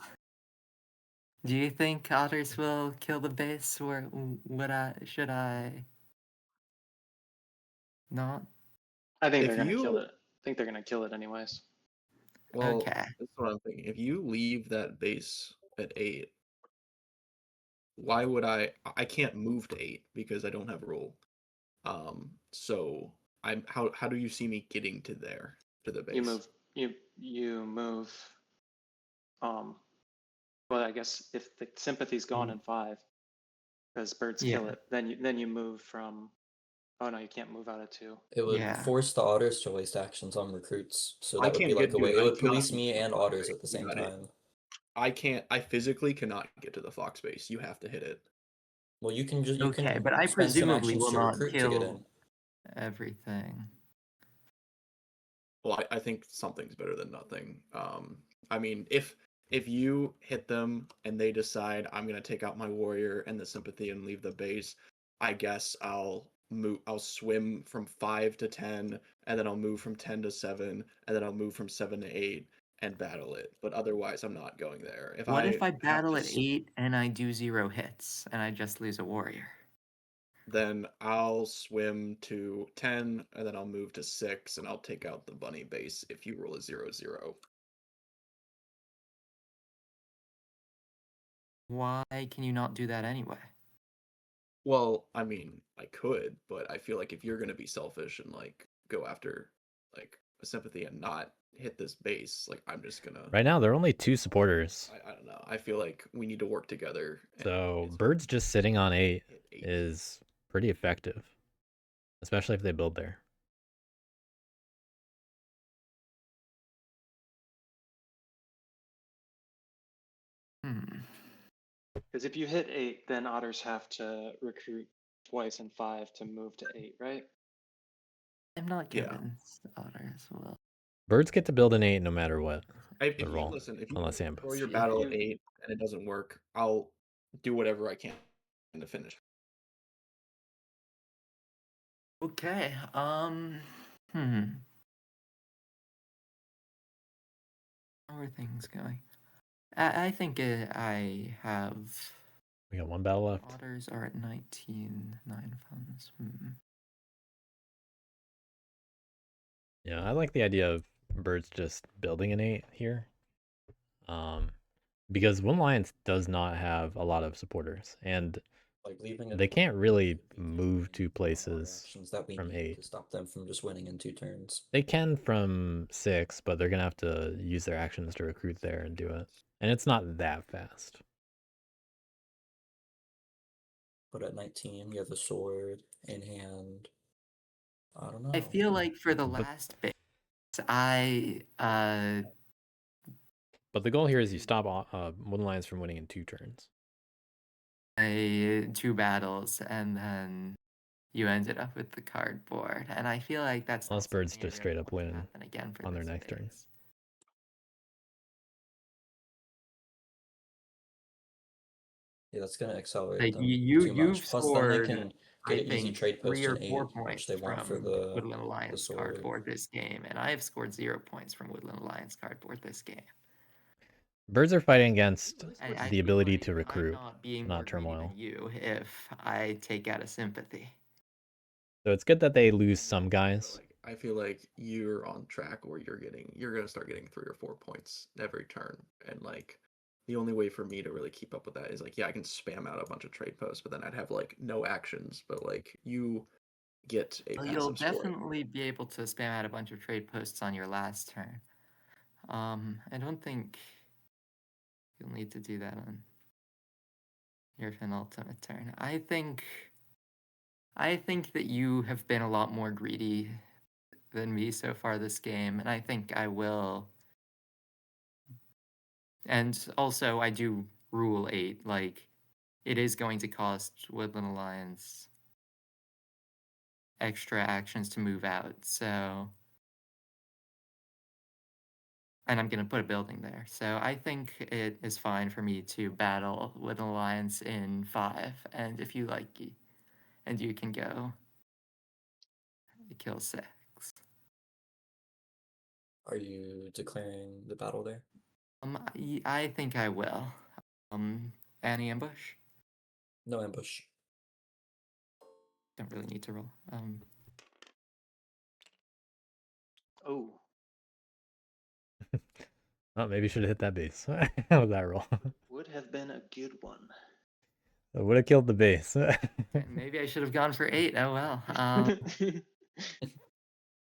Do you think otters will kill the base, or should I not? I think If they're gonna you- kill it. I think they're gonna kill it anyways. Well, Okay. that's what I'm thinking. If you leave that base at 8, why would I can't move to 8 because I don't have rule. So how do you see me getting to there, to the base? you move. Well, I guess if the sympathy's gone in 5, because birds kill Yeah. it, then you move from. Oh no, you can't move out of 2. It would Yeah. force the otters to waste actions on recruits, so I that would be can't like get a to way. it. It I would cannot police get me to the and fox otters base. at the You same got it. time. I physically cannot get to the fox base. You have to hit it. Well, you can just Okay, but I spend some presumably actions will to not recruit to get in. kill everything. Well, I think something's better than nothing. I mean, if you hit them and they decide I'm gonna take out my warrior and the sympathy and leave the base, I guess I'll swim from 5 to 10, and then I'll move from 10 to 7, and then I'll move from 7 to 8 and battle it. But otherwise, I'm not going there. What if I have battle to at 8 and I do 0 hits and I just lose a warrior? Then I'll swim to 10, and then I'll move to 6, and I'll take out the bunny base if you roll a 0-0. Why can you not do that anyway? Well, I mean, I could, but I feel like if you're gonna be selfish and like go after like a sympathy and not hit this base, like I'm just gonna. Right now, there are only 2 supporters. I don't know. I feel like we need to work together. And So it's birds just sitting on 8 hit 8. is pretty effective, especially if they build there. Because if you hit 8, then otters have to recruit twice in 5 to move to 8, right? I'm not Yeah. convinced otters will. Birds get to build an 8 no matter what. If The you roll, listen, if you unless throw ambush. your If battle you- at 8 and it doesn't work, I'll do whatever I can to finish. Okay. How are things going? I think I have. We got 1 battle left. Otters are at 19, 9 funds. Yeah, I like the idea of birds just building an 8 here. Because Woodland Alliance does not have a lot of supporters, and Like leaving they can't really would be move to one of our places actions that we from need 8. to stop them from just winning in 2 turns. They can from 6, but they're gonna have to use their actions to recruit there and do it. And it's not that fast. But at 19, you have a sword in hand. I don't know. I feel like for the last bit, I But the goal here is you stop Woodland Alliance from winning in 2 turns. 2 battles and then you ended up with the cardboard, and I feel like that's Unless not birds something I just really straight up want to win happen again for on their this next turn. phase. Yeah, that's gonna accelerate Like them too you've much. Plus, then they scored, can I get an easy think, trade 3 post or in 4 8, points which they want for from the Woodland Alliance sword. cardboard this game, and I have scored 0 points from Woodland Alliance cardboard this game. Birds are fighting against I the feel ability like to recruit, I'm not being not more greedy turmoil. than you if I take out a sympathy. So it's good that they lose some guys. Like, I feel like you're on track where you're gonna start getting 3 or 4 points every turn, and like the only way for me to really keep up with that is like, yeah, I can spam out a bunch of trade posts, but then I'd have like no actions. But like you get a Well, you'll passive score. definitely be able to spam out a bunch of trade posts on your last turn. I don't think you'll need to do that on your penultimate turn. I think that you have been a lot more greedy than me so far this game, and I think I will. And also, I do rule 8. Like, it is going to cost Woodland Alliance extra actions to move out, so. And I'm going to put a building there. So I think it is fine for me to battle Woodland Alliance in 5. And if you like, and you can go kill 6. Are you declaring the battle there? I think I will. Any ambush? No ambush. Don't really need to roll. Oh, Oh, maybe you should have hit that base. How was that roll? would have been a good one. I would have killed the base. Maybe I should have gone for 8. Oh well.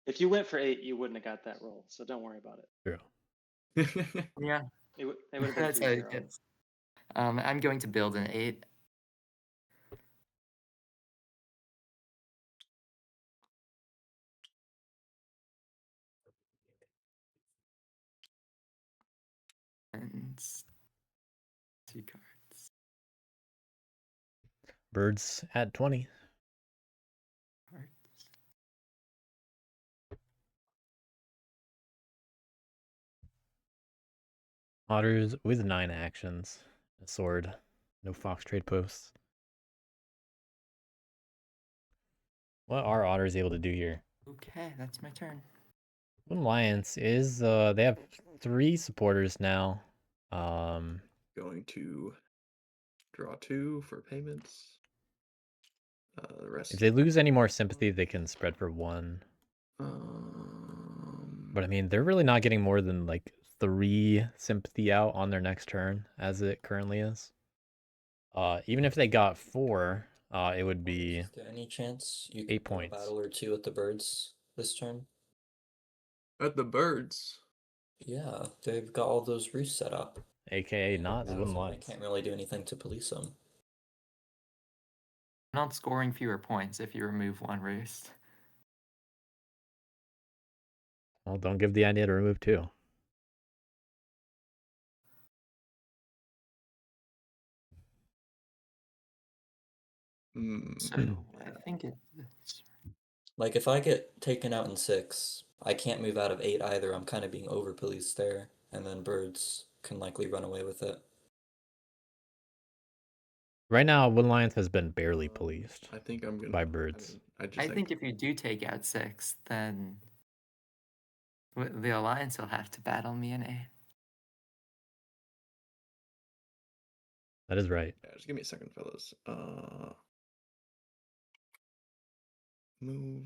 If you went for 8, you wouldn't have got that roll, so don't worry about it. True. Yeah, It would have been that's how 2-0. it gets. I'm going to build an 8. And 2 cards. Birds at 20. Cards. Otters with 9 actions. A sword. No fox trade posts. What are otters able to do here? Okay, that's my turn. Twin Alliance is they have 3 supporters now. Going to draw 2 for payments. The rest. If they lose any more sympathy, they can spread for 1. Um, But I mean, they're really not getting more than like 3 sympathy out on their next turn, as it currently is. Even if they got 4, it would be Is there any chance you 8 could throw a points. battle or 2 at the birds this turn? at the birds. Yeah, they've got all those roosts set up. AKA not the So Wooden I Lions. can't really do anything to police them. Not scoring fewer points if you remove 1 roost. Well, don't give the idea to remove 2. So I think it's Like, if I get taken out in 6, I can't move out of 8 either. I'm kind of being over-policed there. And then birds can likely run away with it. Right now, Wooden Lions has been barely policed I think I'm gonna by birds. I think if you do take out 6, then the Alliance will have to battle me in 8. That is right. Yeah, just give me a second, fellas. Move.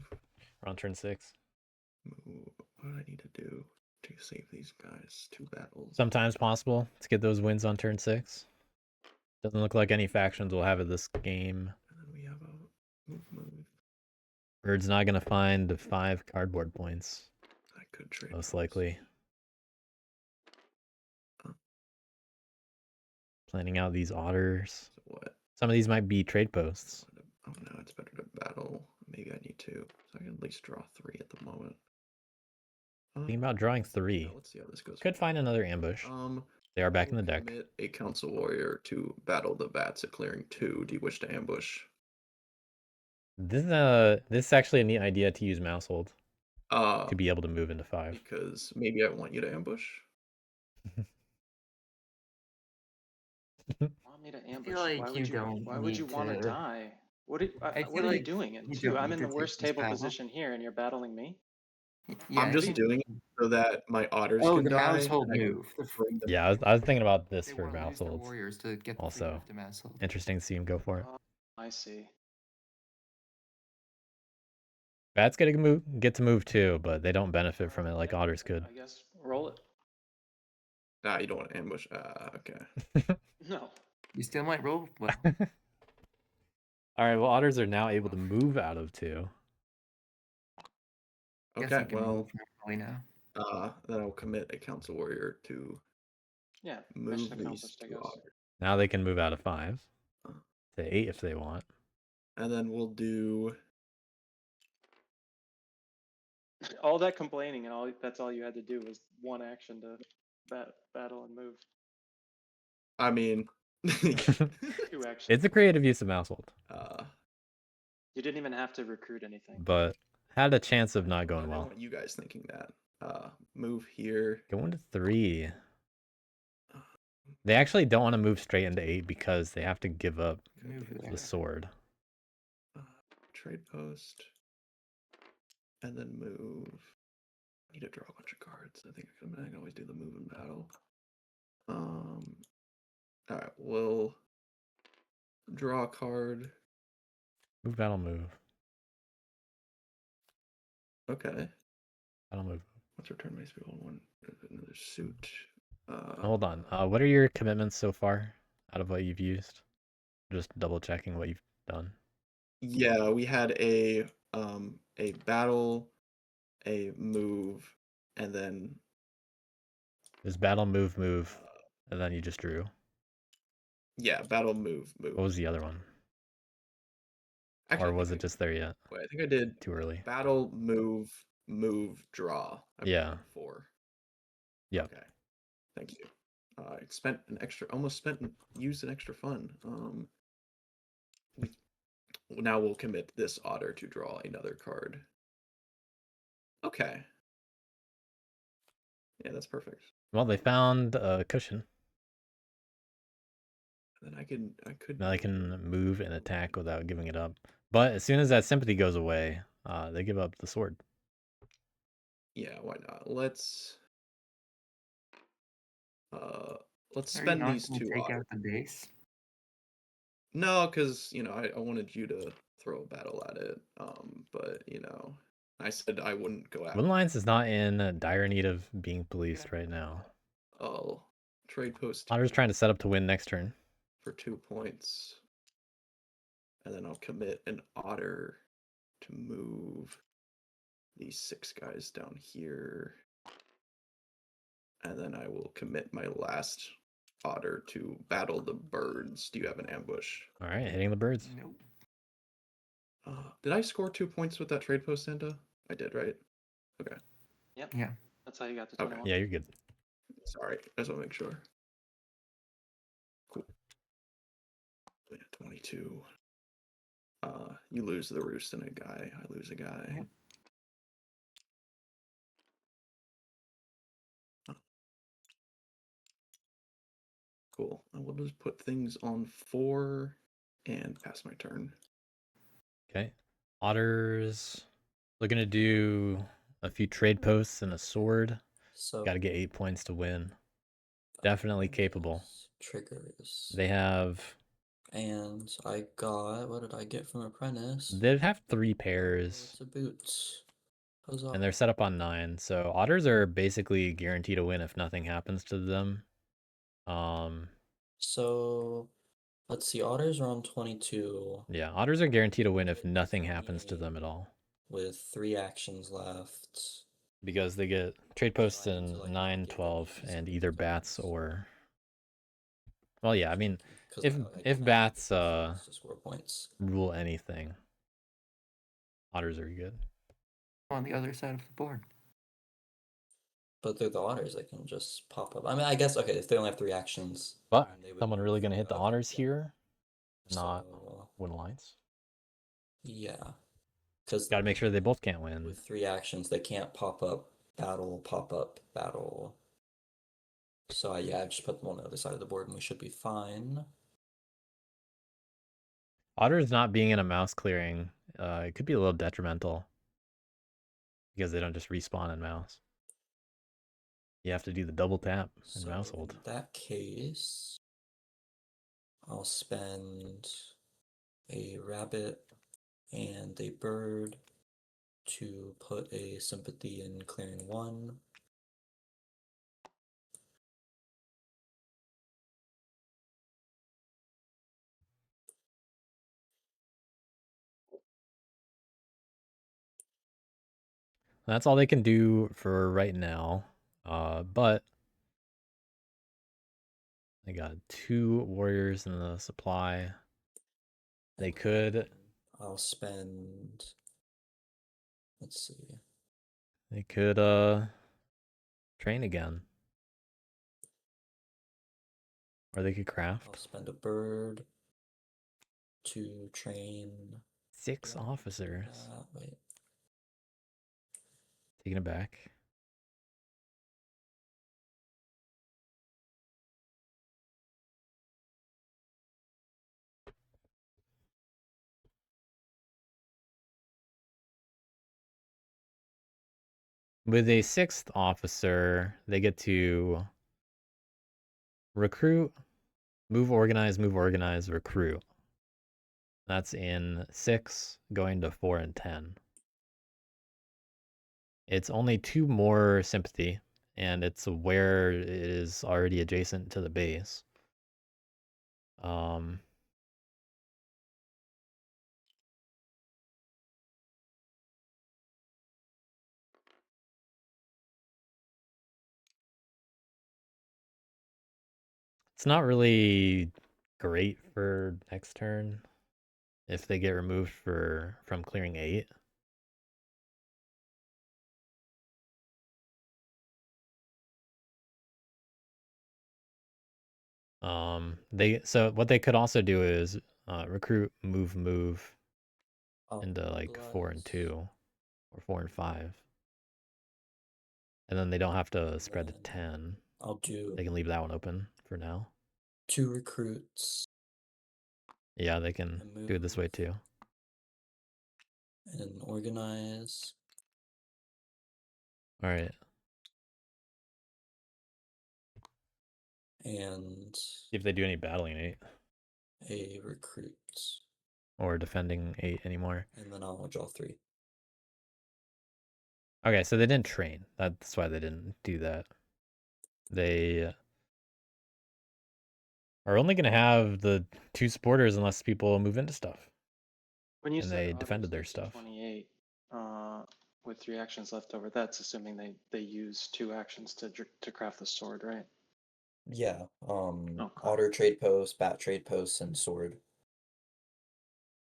We're on turn 6. Move. What do I need to do to save these guys? 2 battles. Sometimes possible to get those wins on turn 6. Doesn't look like any factions will have it this game. And then we have a move. Bird's not going to find 5 cardboard points. I could trade. Most those. likely. Planning out these otters. So what? Some of these might be trade posts. Oh no, it's better to battle. Maybe I need 2. So I can at least draw 3 at the moment. Thinking about drawing 3. Yeah, let's see how this goes. Could find another ambush. They are back in the deck. Commit a council warrior to battle the vats at clearing 2. Do you wish to ambush? This is actually a neat idea to use Mousehold to be able to move into 5. Because maybe I want you to ambush. Want me to ambush? like Why you would you? don't Why would you need want to to- die? What are I what feel are you like doing in you 2? don't I'm need in to the take worst this table battle. position here, and you're battling me. Yeah, I'm just doing it so that my otters Oh, can the die. Mousehold and I can move. bring them Yeah, I was thinking about this They for want to lose their Mouseholds. warriors to get the free Also, move to Mousehold. interesting to see him go for it. I see. Bats get to move too, but they don't benefit from it like otters could. I guess roll it. Ah, you don't want to ambush. Okay. No. You still might roll well. All right, well, otters are now able to move out of 2. Guess you Okay, can well, move normally now. then I'll commit a council warrior to Yeah. move Mission these accomplished, I 2 guess. otters. Now they can move out of 5 Uh, to 8 if they want. And then we'll do. All that complaining and that's all you had to do was 1 action to battle and move. I mean. 2 actions. It's a creative use of Mousehold, You didn't even have to recruit anything. but had a chance of not I going don't well. want you guys thinking that. Move here. Go into 3. They actually don't want to move straight into 8 because they have to give up Move the there. sword. Trade post. And then move. I need to draw a bunch of cards. I think I can always do the move in battle. Alright, we'll draw a card. Move, battle, move. Okay. Battle, move. What's your turn base? One another suit. Hold on. What are your commitments so far out of what you've used? Just double checking what you've done. Yeah, we had a battle, a move, and then There's battle, move, and then you just drew. yeah, battle, move. What was the other one? Actually, Or was it just there yet? wait, I think I did Too early. battle, move, draw. I Yeah. put 4. Yep. Okay. Thank you. I used an extra fun. Now we'll commit this otter to draw another card. Okay. Yeah, that's perfect. Well, they found a cushion. Then I could. Now they can move and attack without giving it up. But as soon as that sympathy goes away, they give up the sword. Yeah, why not? Let's Are you spend not these gonna 2 take otter. out the base? No, because I wanted you to throw a battle at it. But I said I wouldn't go after. Woodlines is not in dire need of being policed right now. Oh, trade post Otter's trying to set up to win next turn. for 2 points, and then I'll commit an otter to move these 6 guys down here, and then I will commit my last otter to battle the birds. Do you have an ambush? All right, hitting the birds. Nope. Did I score 2 points with that trade post, Zaandaa? I did, right? Okay. Yep. Yeah. That's how you got to Okay. 21. Yeah, you're good. Sorry, I just want to make sure. Cool. Yeah, 22. You lose the roost and a guy. I lose a guy. Yep. Cool. I will just put things on 4 and pass my turn. Okay. Otters looking to do a few trade posts and a sword. So Got to get 8 points to win. Definitely capable. Triggers. They have. And I got, what did I get from Apprentice? They'd have 3 pairs. To boots. Huzzah. And they're set up on 9. So otters are basically guaranteed to win if nothing happens to them. So let's see, otters are on 22. Yeah, otters are guaranteed to win if nothing happens to them at all. With 3 actions left. Because they get trade posts I need to, in like, 9, not give 12, any and easy either bats cards. or. Well, yeah, I mean, 'Cause if I don't if have bats to score points. rule anything, otters are good. On the other side of the board. But they're the otters, they can just pop up. I mean, I guess, okay, if they only have 3 actions. But then they would someone really gonna hit the okay, otters yeah. here, not So, wooden lines. yeah. Because Got to make sure they both can't win. with 3 actions, they can't pop up, battle. So yeah, I just put them on the other side of the board and we should be fine. Otters not being in a mouse clearing, it could be a little detrimental. Because they don't just respawn in mouse. You have to do the double tap in Mousehold. In that case, I'll spend a rabbit and a bird to put a sympathy in clearing 1. That's all they can do for right now. But they got 2 warriors in the supply. They could. I'll spend. Let's see. They could train again. Or they could I'll craft. spend a bird to train 6 officers. Wait. Taking it back. With a 6th officer, they get to recruit, move, organize, recruit. That's in 6, going to 4 and 10. It's only 2 more sympathy, and it's where it is already adjacent to the base. It's not really great for next turn if they get removed from clearing 8. So what they could also do is recruit move into like 4 and 2 or 4 and 5. And then they don't have to spread to 10. I'll do They can leave that one open for now. 2 recruits. Yeah, they can do it this way too. And organize. All right. And See if they do any battling 8. A recruit. Or defending 8 anymore. And then I'll draw 3. Okay, so they didn't train. That's why they didn't do that. They are only going to have the 2 supporters unless people move into stuff. When you And said they otters defended their get to stuff. 28 with 3 actions left over, that's assuming they use 2 actions to craft the sword, right? Yeah. Okay. Otter trade post, bat trade post, and sword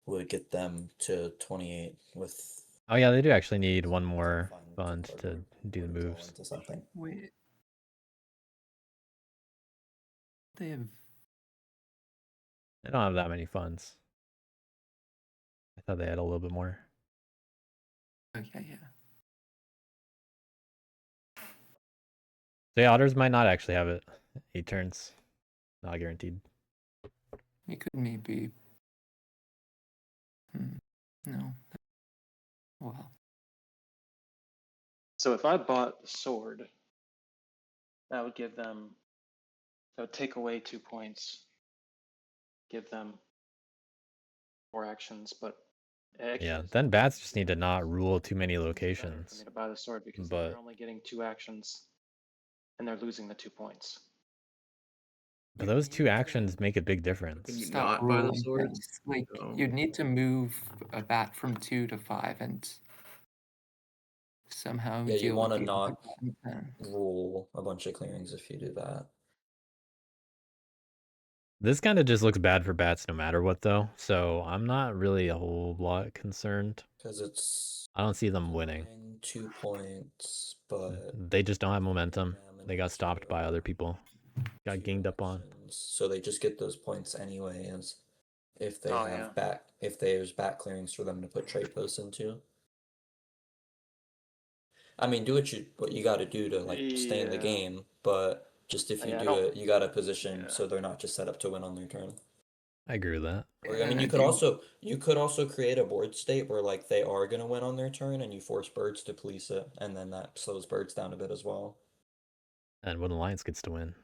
would get them to 28 with. Oh yeah, they do actually need one more Find the fund card to or- do or the to draw moves. into something. Wait. They have. They don't have that many funds. I thought they had a little bit more. Okay, yeah. The otters might not actually have it 8 turns. Not guaranteed. You could maybe. No. Well. So if I bought the sword, that would give them. That would take away 2 points. Give them 4 actions, but Yeah, then bats just need to not rule too many for me locations. to buy the sword because then they're only getting 2 actions, and they're losing the 2 points. But those 2 actions make a big Can you difference. Stop not buy the ruling sword? things. Like, No. you'd need to move a bat from 2 to 5 and somehow Yeah, you deal want with to the not other turn. rule a bunch of clearings if you do that. This kind of just looks bad for bats no matter what, though. So I'm not really a whole lot concerned. Because it's. I don't see them winning. 2 points, but. They just don't have momentum. Ram They got stopped by other people. Got 2 ganged up on. actions, so they just get those points anyway, as if they Oh, have yeah. if there's back clearings for them to put trade posts into. I mean, do what you got to do to like stay in the Yeah. game, but just if you Yeah, I do don't- it, you got to position yeah. so they're not just set up to win on their turn. I agree with that. Or I mean, Yeah, you could also create a board state where like they are gonna win on their turn, and you force birds to police it, and then that slows birds down a bit as well. And Wooden Alliance gets to win.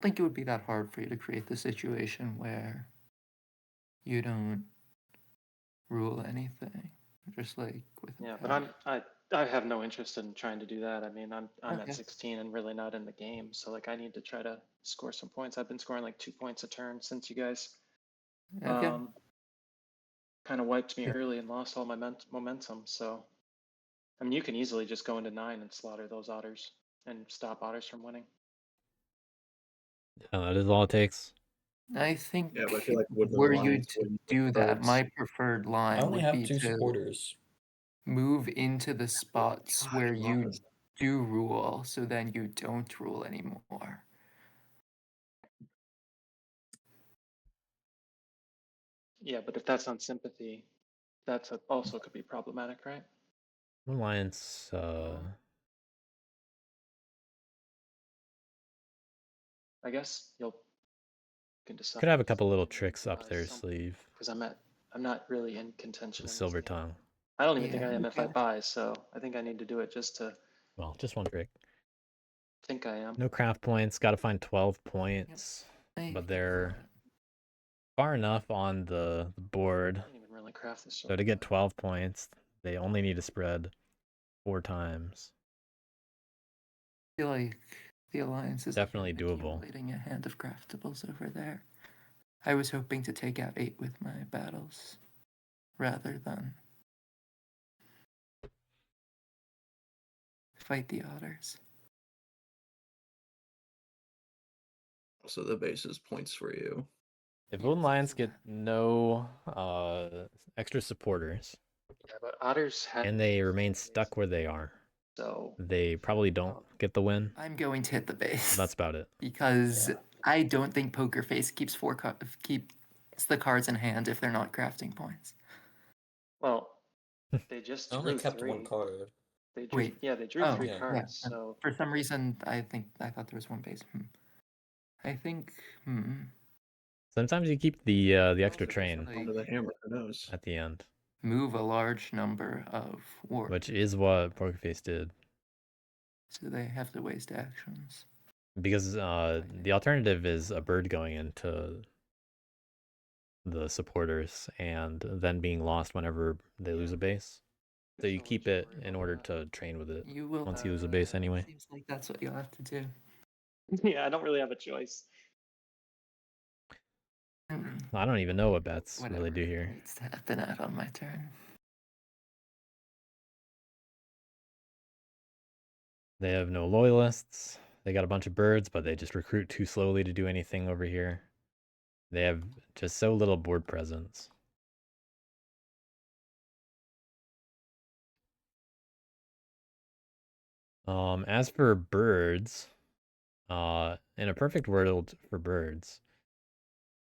I think it would be that hard for you to create the situation where you don't rule anything. Just like with a Yeah, bat. but I have no interest in trying to do that. I mean, I'm Okay. at 16 and really not in the game, so like I need to try to score some points. I've been scoring like 2 points a turn since you guys Okay. kind of wiped me Yeah. early and lost all my momentum. So, I mean, you can easily just go into 9 and slaughter those otters and stop otters from winning. Yeah, that is all it takes. I think Yeah, but I feel like Woodland were you Alliance to wouldn't do put that, birds. my preferred I line only would have be 2 to supporters. move into the spots God, where come you on. do rule, so then you don't rule anymore. Yeah, but if that's on sympathy, that's also could be problematic, right? Wooden Alliance, I guess you can decide. could have a couple little tricks up their Some- sleeve. Because I'm not really in contention. The in this Silver game. Tongue. I don't even think Yeah, I am you if I can. buy, so I think I need to do it just to Well, just one trick. think I am. No craft points. Got to find 12 points. But they're far enough on the board. I didn't even really craft this. So to get 12 points, they only need to spread 4 times. I feel like the Alliance is Definitely doable. accumulating a hand of craftables over there. I was hoping to take out 8 with my battles, rather than fight the otters. so the base is points for you. If Yes, Golden Lions it's get no extra supporters Yeah, but otters have and they remain stuck where they are, so they probably don't get the win. I'm going to hit the base. That's about it. Because I don't think PokerFace keeps the cards in hand if they're not crafting points. well, they just I only drew kept 3. one card. They drew, Wait. yeah, they drew Oh, 3 yeah. cards. Yeah. So For some reason, I thought there was one base. I think. Sometimes you keep the extra Also, train like- Under the hammer, who knows? at the end, Move a large number of wards. which is what PokerFace did. So they have to waste actions. Because the alternative is a bird going into the supporters and then being lost whenever they lose a base. So you keep it in order to train with it You will. once you lose a base anyway. Seems like that's what you'll have to do. yeah, I don't really have a choice. I don't even know what bats Whatever. really do here. Needs to happen out on my turn. They have no loyalists. They got a bunch of birds, but they just recruit too slowly to do anything over here. They have just so little board presence. As for birds, in a perfect world for birds,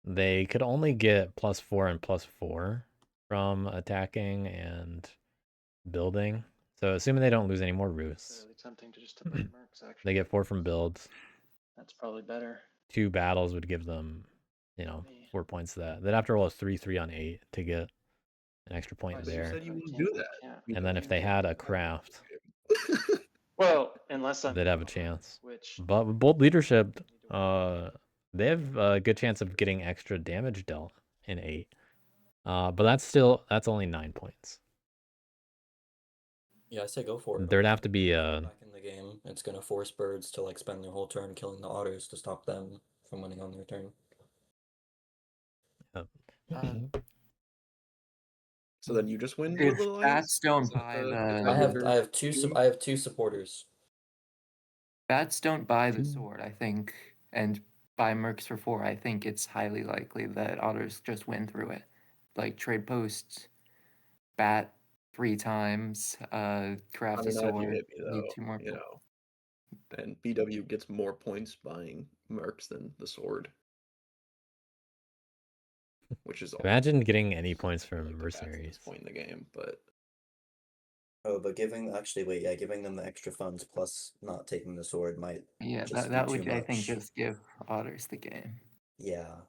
they could only get +4 and +4 from attacking and building. So assuming they don't lose any more It's roosts, really tempting to just to buy mercs, actually. they get 4 from builds. That's probably better. 2 battles would give them, 4 points to that. They'd have to roll a 3/3 on 8 to get an extra point Twice. You there. said you wouldn't can't- do that. can't. And then if they had a craft, Well, unless I'm they'd have a chance. which But with bold leadership, they have a good chance of getting extra damage dealt in 8. But that's only 9 points. Yeah, I say go for it. There'd have to be Back in the game, it's gonna force birds to like spend their whole turn killing the otters to stop them from winning on their turn. So then you just win with If the Lions? bats don't Is that buy the- the- is that I what have you're I have two doing? I have 2 supporters. Bats don't buy the sword, I think, and buy mercs for 4. I think it's highly likely that otters just win through it. Like trade post, bat 3 times, craft I a mean, not if you sword, hit me need though, 2 more. you know. And BW gets more points buying mercs than the sword. Which is Imagine getting any points from like the bats at this mercenaries. point in the game, but Oh, but giving them the extra funds plus not taking the sword might Yeah, just that be would too I think much. just give otters the game. Yeah.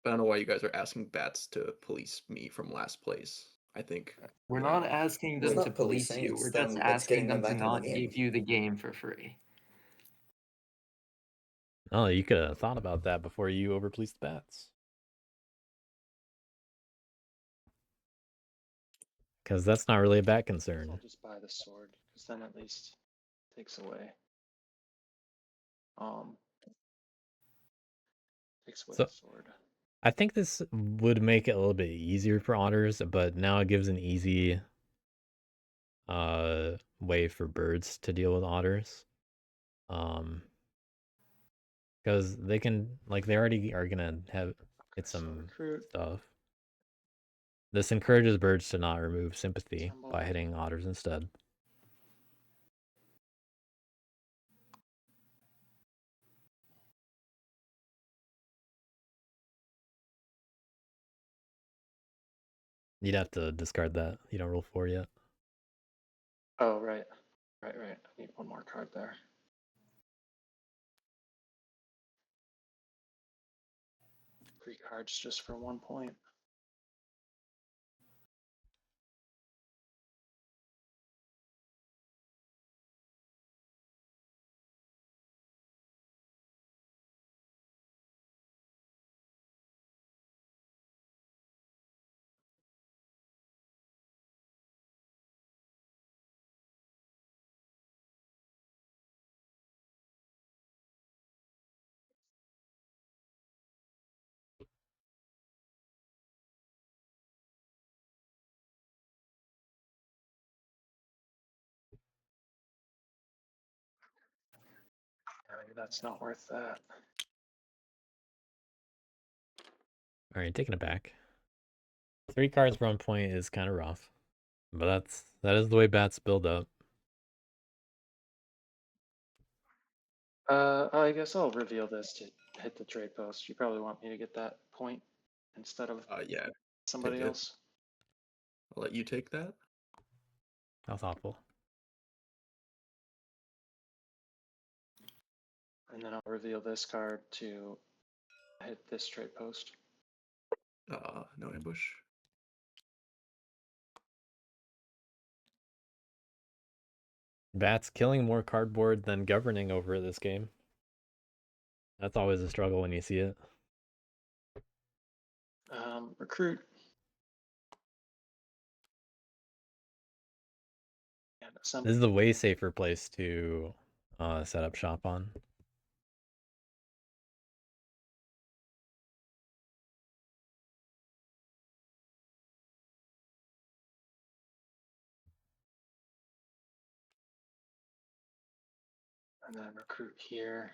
I don't know why you guys are asking bats to police me from last place. I think We're you not know, asking It's them not to police policing, you. it's We're them- just it's asking getting them them to back in the not game. give you the game for free. Oh, you could have thought about that before you overpoliced the bats. Because that's not really a bat I'll concern. just buy the sword because then at least takes away. Takes away So- the sword. I think this would make it a little bit easier for otters, but now it gives an easy way for birds to deal with otters. Because they can, like, they already are gonna get So some recruit. stuff. This encourages birds to not remove sympathy by Assemble. hitting otters instead. You'd have to discard that. You don't roll 4 yet. Oh, right. Right. I need one more card there. Three cards just for 1 point. Maybe that's not worth that. All right, taking it back. 3 cards for 1 point is kind of rough, but that is the way bats build up. I guess I'll reveal this to hit the trade post. You probably want me to get that point instead of Yeah. somebody take it. else. I'll let you take that. How thoughtful. And then I'll reveal this card to hit this trade post. No ambush. Bats killing more cardboard than governing over this game. That's always a struggle when you see it. Recruit. And This is a way safer place to set up shop on. And then recruit here.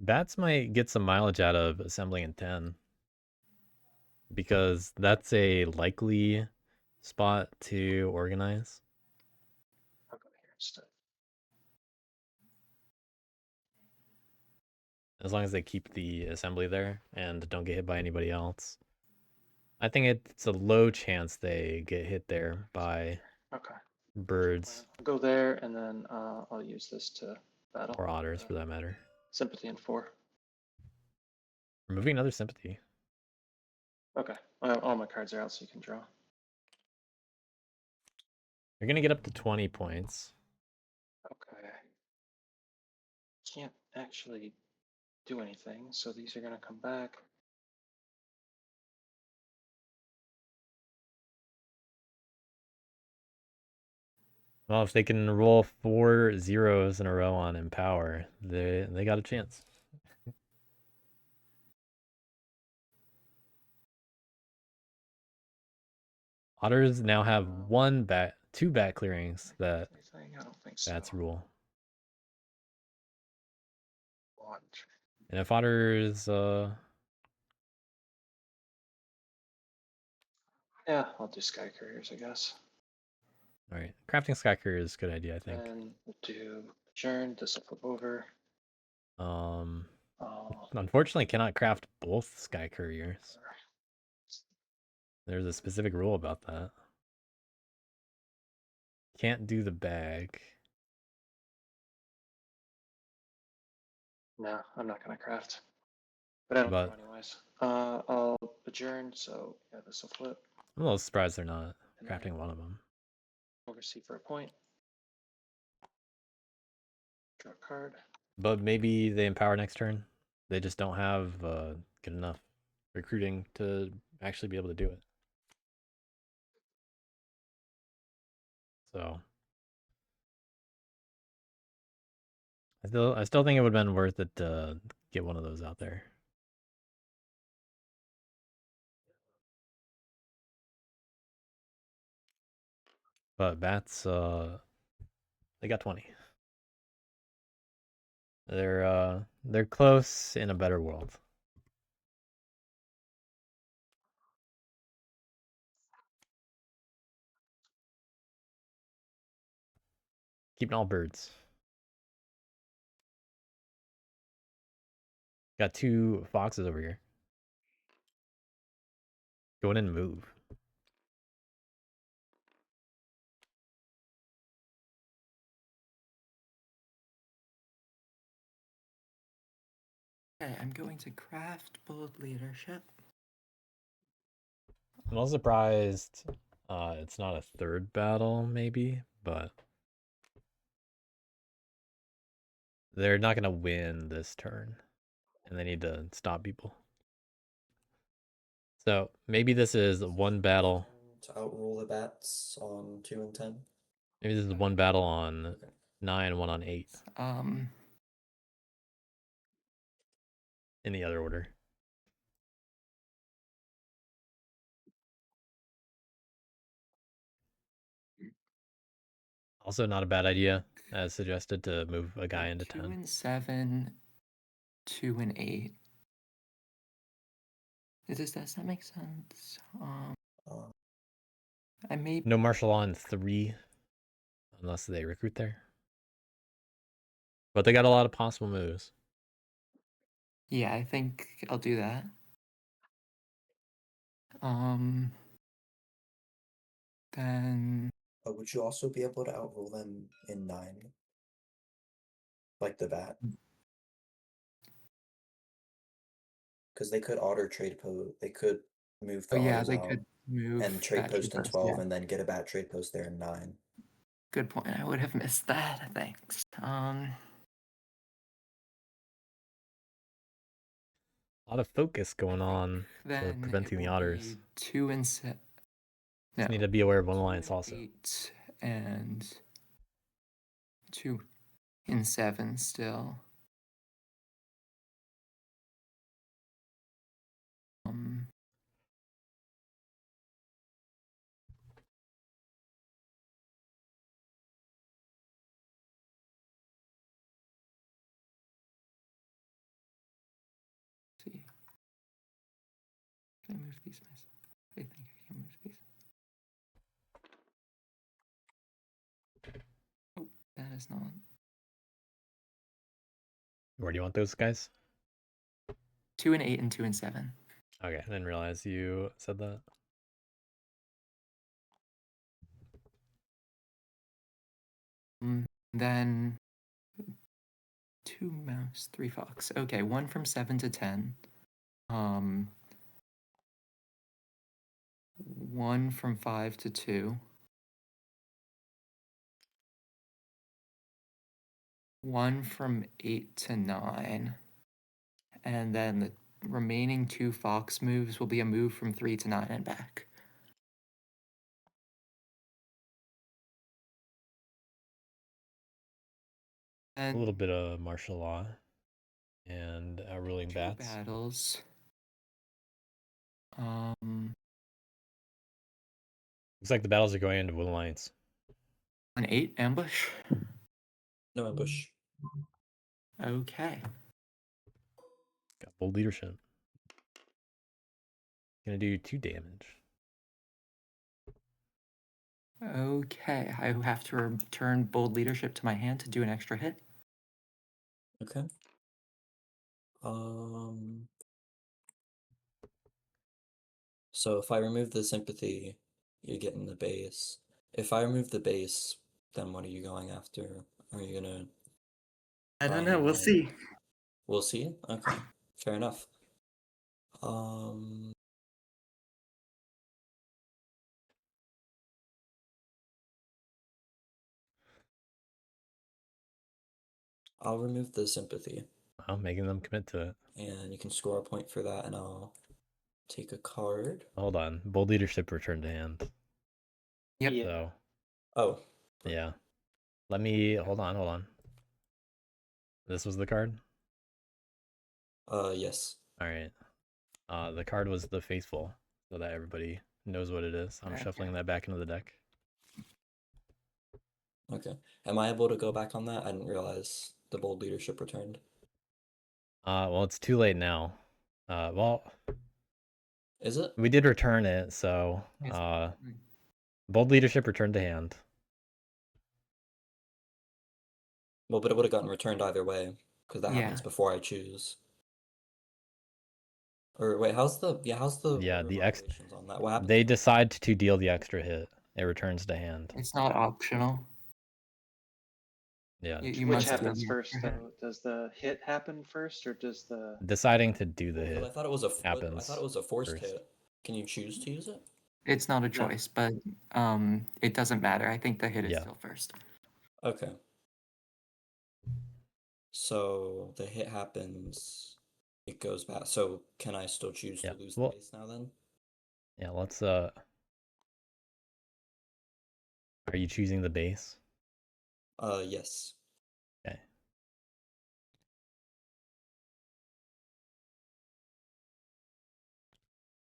Bats might get some mileage out of assembling in 10. Because that's a likely spot to organize. I'll go here instead. As long as they keep the assembly there and don't get hit by anybody else. I think it's a low chance they get hit there by birds. I'll go there, and then I'll use this to battle. Or otters, for that matter. Sympathy in 4. Removing another sympathy. Okay. All my cards are out, so you can draw. You're going to get up to 20 points. Okay. Can't actually do anything, so these are going to come back. Well, if they can roll 4 zeros in a row on Empower, they got a chance. Otters now have 2 bat clearings that I don't think so. bats rule. One. And if otters Yeah, I'll do Sky Couriers, I guess. all right, crafting Sky Courier is a good idea, I think. And we'll do Adjourn. This will flip over. Unfortunately, cannot craft both Sky Couriers. There's a specific rule about that. Can't do the bag. No, I'm not gonna craft. But I don't know anyways. I'll Adjourn, so yeah, this will flip. I'm a little surprised they're not crafting one of them. Oversee for a point. Draw a card. But maybe they empower next turn. They just don't have good enough recruiting to actually be able to do it. So I still think it would have been worth it to get one of those out there. But bats, they got 20. They're close in a better world. Keeping all birds. Got 2 foxes over here. Go in and move. Okay, I'm going to craft bold leadership. I'm also surprised it's not a third battle, maybe, but they're not going to win this turn, and they need to stop people. So maybe this is one battle. To outrule the bats on 2 and 10. Maybe this is one battle on 9, one on 8. In the other order. Also not a bad idea. as suggested to move a guy into 2 10. and 7, 2 and 8. Does that make sense? Uh, I may. No martial law in 3, unless they recruit there. But they got a lot of possible moves. Yeah, I think I'll do that. Then would you also be able to outrule them in 9? Like the bat? Because they could auto trade post. They could move the yeah, autos they out could move and trade that post in first, 12 yeah. and then get a bat trade post there in 9. Good point. I would have missed that. Thanks. A lot of focus going on for Then preventing the otters. 2 and 7. No, Just need to be aware of one 2 alliance and also. 8 and 2 and 7 still. See. Can I move these myself? I think I can move these. Oh, that is not. Where do you want those guys? 2 and 8 and 2 and 7. Okay, I didn't realize you said that. Then 2 mouse, 3 fox. Okay, 1 from 7 to 10. 1 from 5 to 2. 1 from 8 to 9. And then the remaining 2 fox moves will be a move from 3 to 9 and back. A little bit of martial law and ruling 2 bats. battles. Looks like the battles are going into Wood Alliance. An 8 ambush. No ambush. Okay. Got bold leadership. Gonna do 2 damage. Okay, I have to return bold leadership to my hand to do an extra hit. Okay. So if I remove the sympathy, you're getting the base. If I remove the base, then what are you going after? Are you gonna? I don't try know. We'll and- see. We'll see. Okay, fair enough. I'll remove the sympathy. Wow, making them commit to it. And you can score a point for that, and I'll take a card. Hold on. Bold leadership returned to hand. Yep. Yeah. So, oh. Yeah. Let me hold on. This was the card? Yes. Alright. The card was the Faithful, so that everybody knows what it is. I'm shuffling that back into the deck. Okay. Am I able to go back on that? I didn't realize the bold leadership returned. Well, it's too late now. Well, is it? We did return it, so bold leadership returned to hand. Well, but it would have gotten returned either way, because that happens before I choose. Or wait, how's the the modulations on that? What happens? They decide to deal the extra hit. It returns to hand. It's not optional. Yeah. Which happens first, though? Does the hit happen first, or does the deciding to do the hit? I thought it was a happens. I thought it was a forced first. hit. Can you choose to use it? It's not a choice, but it doesn't matter. I think the hit is still first. Okay. So the hit happens, it goes back. So can I still choose to lose the base now then? Yeah, let's Are you choosing the base? Yes. Okay.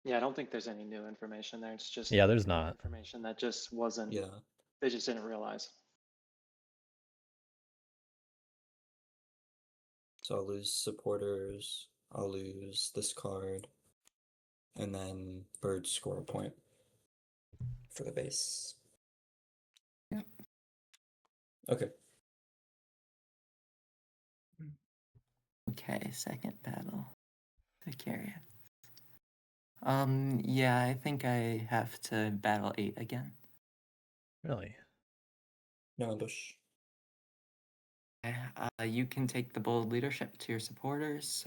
Yeah, I don't think there's any new information there. It's just there's not information that just wasn't. Yeah. They just didn't realize. So I'll lose supporters, I'll lose this card, and then birds score a point for the base. Yep. Okay. Okay, second battle. The carrier. Yeah, I think I have to battle 8 again. Really? No ambush. You can take the bold leadership to your supporters.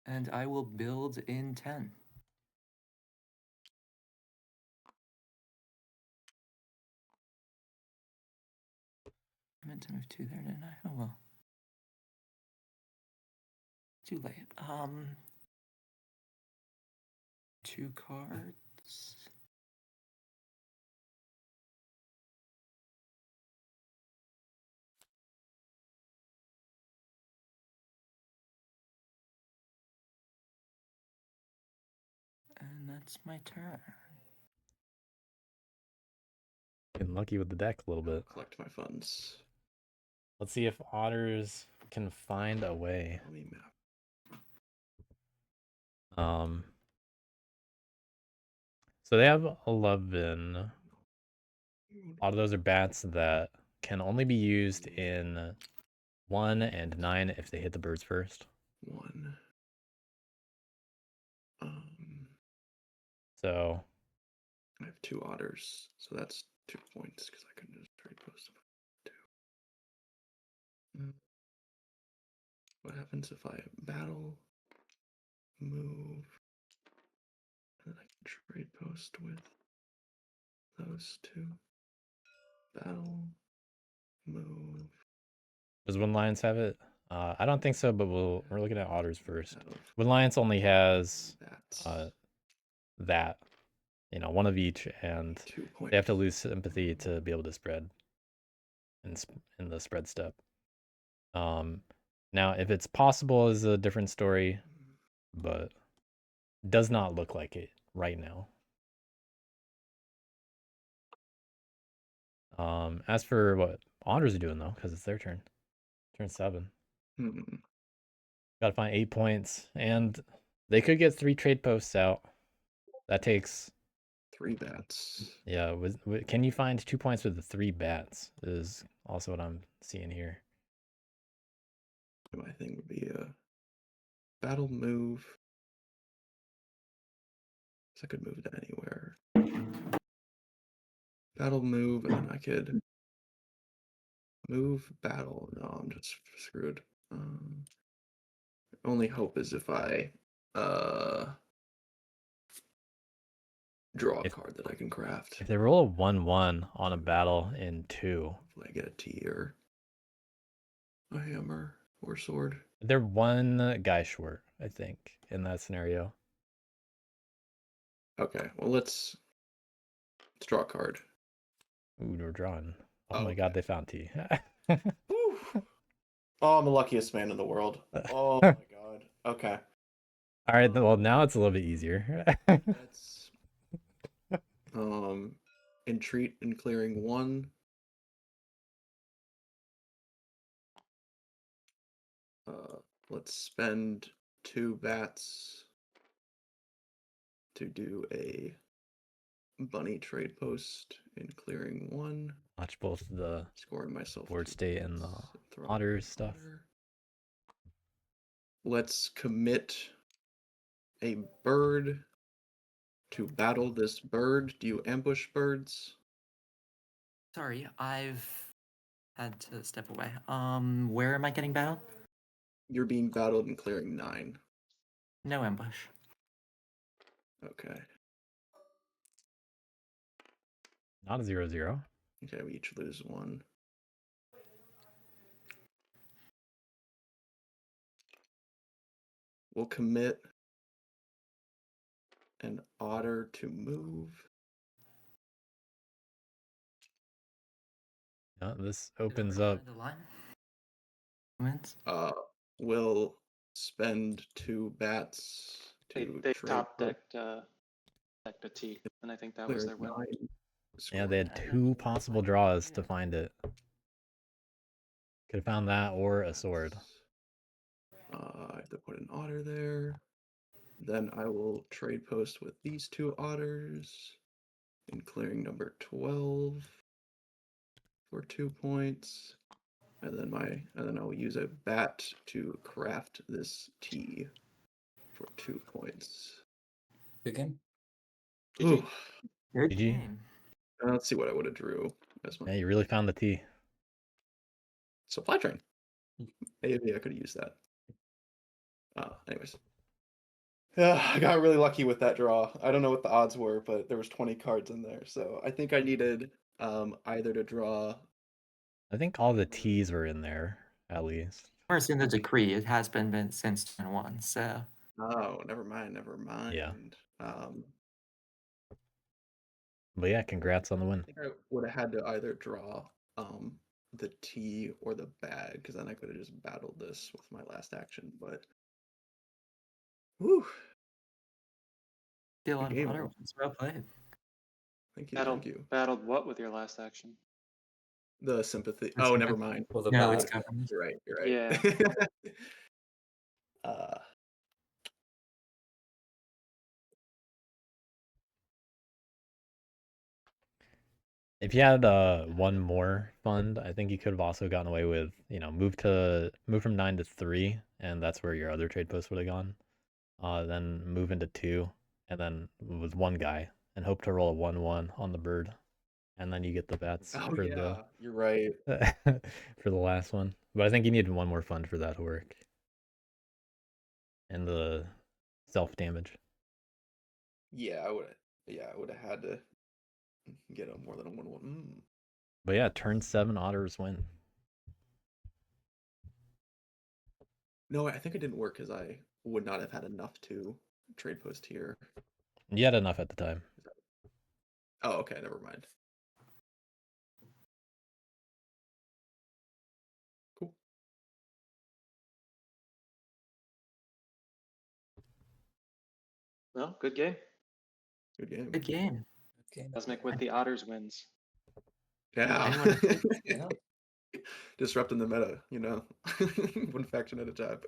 And I will build in 10. I meant to move 2 there, didn't I? Oh well. Too late. 2 cards. And that's my turn. Getting lucky with the deck a little bit. Collect my funds. Let's see if otters can find a way. Let me map. So they have 11. A lot of those are bats that can only be used in 1 and 9 if they hit the birds first. 1. So I have 2 otters, so that's 2 points because I couldn't just trade post them. 2. What happens if I battle, move, and then I can trade post with those 2? Battle, move. does Wind Lions have it? I don't think so, but we're looking at otters first. Have Wind Lions only has bats. that, you know, one of each, and 2 points. they have to lose sympathy to be able to spread in the spread step. Now if it's possible is a different story, but does not look like it right now. As for what otters are doing though, because it's their turn. Turn 7. Gotta find 8 points, and they could get 3 trade posts out. That takes 3 bats. Yeah, can you find 2 points with the 3 bats is also what I'm seeing here. My thing would be a battle move. So I could move it anywhere. Battle move, and then I could move battle. No, I'm just screwed. Only hope is if I draw a card that I can craft. If they roll a 1/1 on a battle in 2, hopefully I get a T or a hammer or sword. they're 1 guy short, I think, in that scenario. Okay, well let's draw a card. Ooh, we're drawing. Oh my Okay. god, they found T. Oh, I'm the luckiest man in the world. Oh my god. Okay. All right, well now it's a little bit easier. Let's entreat and clearing 1. Let's spend 2 bats to do a bunny trade post in clearing 1. Watch both the Scoring myself board 2 state and the points, throw otters stuff. otter. Let's commit a bird to battle this bird. Do you ambush birds? Sorry, I've had to step away. Where am I getting battled? You're being battled in clearing 9. No ambush. Okay. Not a 0/0. Okay, we each lose 1. We'll commit an otter to move. Yeah, this opens up. The line? Comments? We'll spend 2 bats to They trade top for decked a T, and I think that was clear their win. 9. Yeah, they had 2 possible draws to find it. Could have found that or a sword. I have to put an otter there. Then I will trade post with these 2 otters in clearing number 12 for 2 points. And then I will use a bat to craft this T for 2 points. Good game. Ooh, Good GG. game. let's see what I would have drew as my Yeah, you really found the T. supply train. Maybe I could have used that. Anyways. Yeah, I got really lucky with that draw. I don't know what the odds were, but there was 20 cards in there. So I think I needed either to draw. I think all the T's were in there, at least. First in the decree, it has been since turn 1, so. Oh, never mind. Yeah. Um, But yeah, congrats on the win. I think I would have had to either draw the T or the bag, because then I could have just battled this with my last action. But whew. Still on game, water. though. It's well played. Thank you, thank you. Battled what with your last action? The sympathy. The Oh, sympathy. never mind. Well, the No, it's bad. government. You're right. You're right. Yeah. If you had one more fund, I think you could have also gotten away with, move from 9 to 3, and that's where your other trade post would have gone. Then move into 2, and then with one guy, and hope to roll a 1/1 on the bird, and then you get the bats Oh for yeah, you're right. for the last one. But I think you needed one more fund for that to work, and the self damage. Yeah, I would have had to get a more than a 1/1. But yeah, turn 7 otters win. No, I think it didn't work because I would not have had enough to trade post here. You had enough at the time. Oh, okay, never mind. Cool. Well, good game. Good game. Good game. Okay. Cosmic with the Otters wins. Yeah. Anyone else? Yeah. Disrupting the meta, one faction at a time.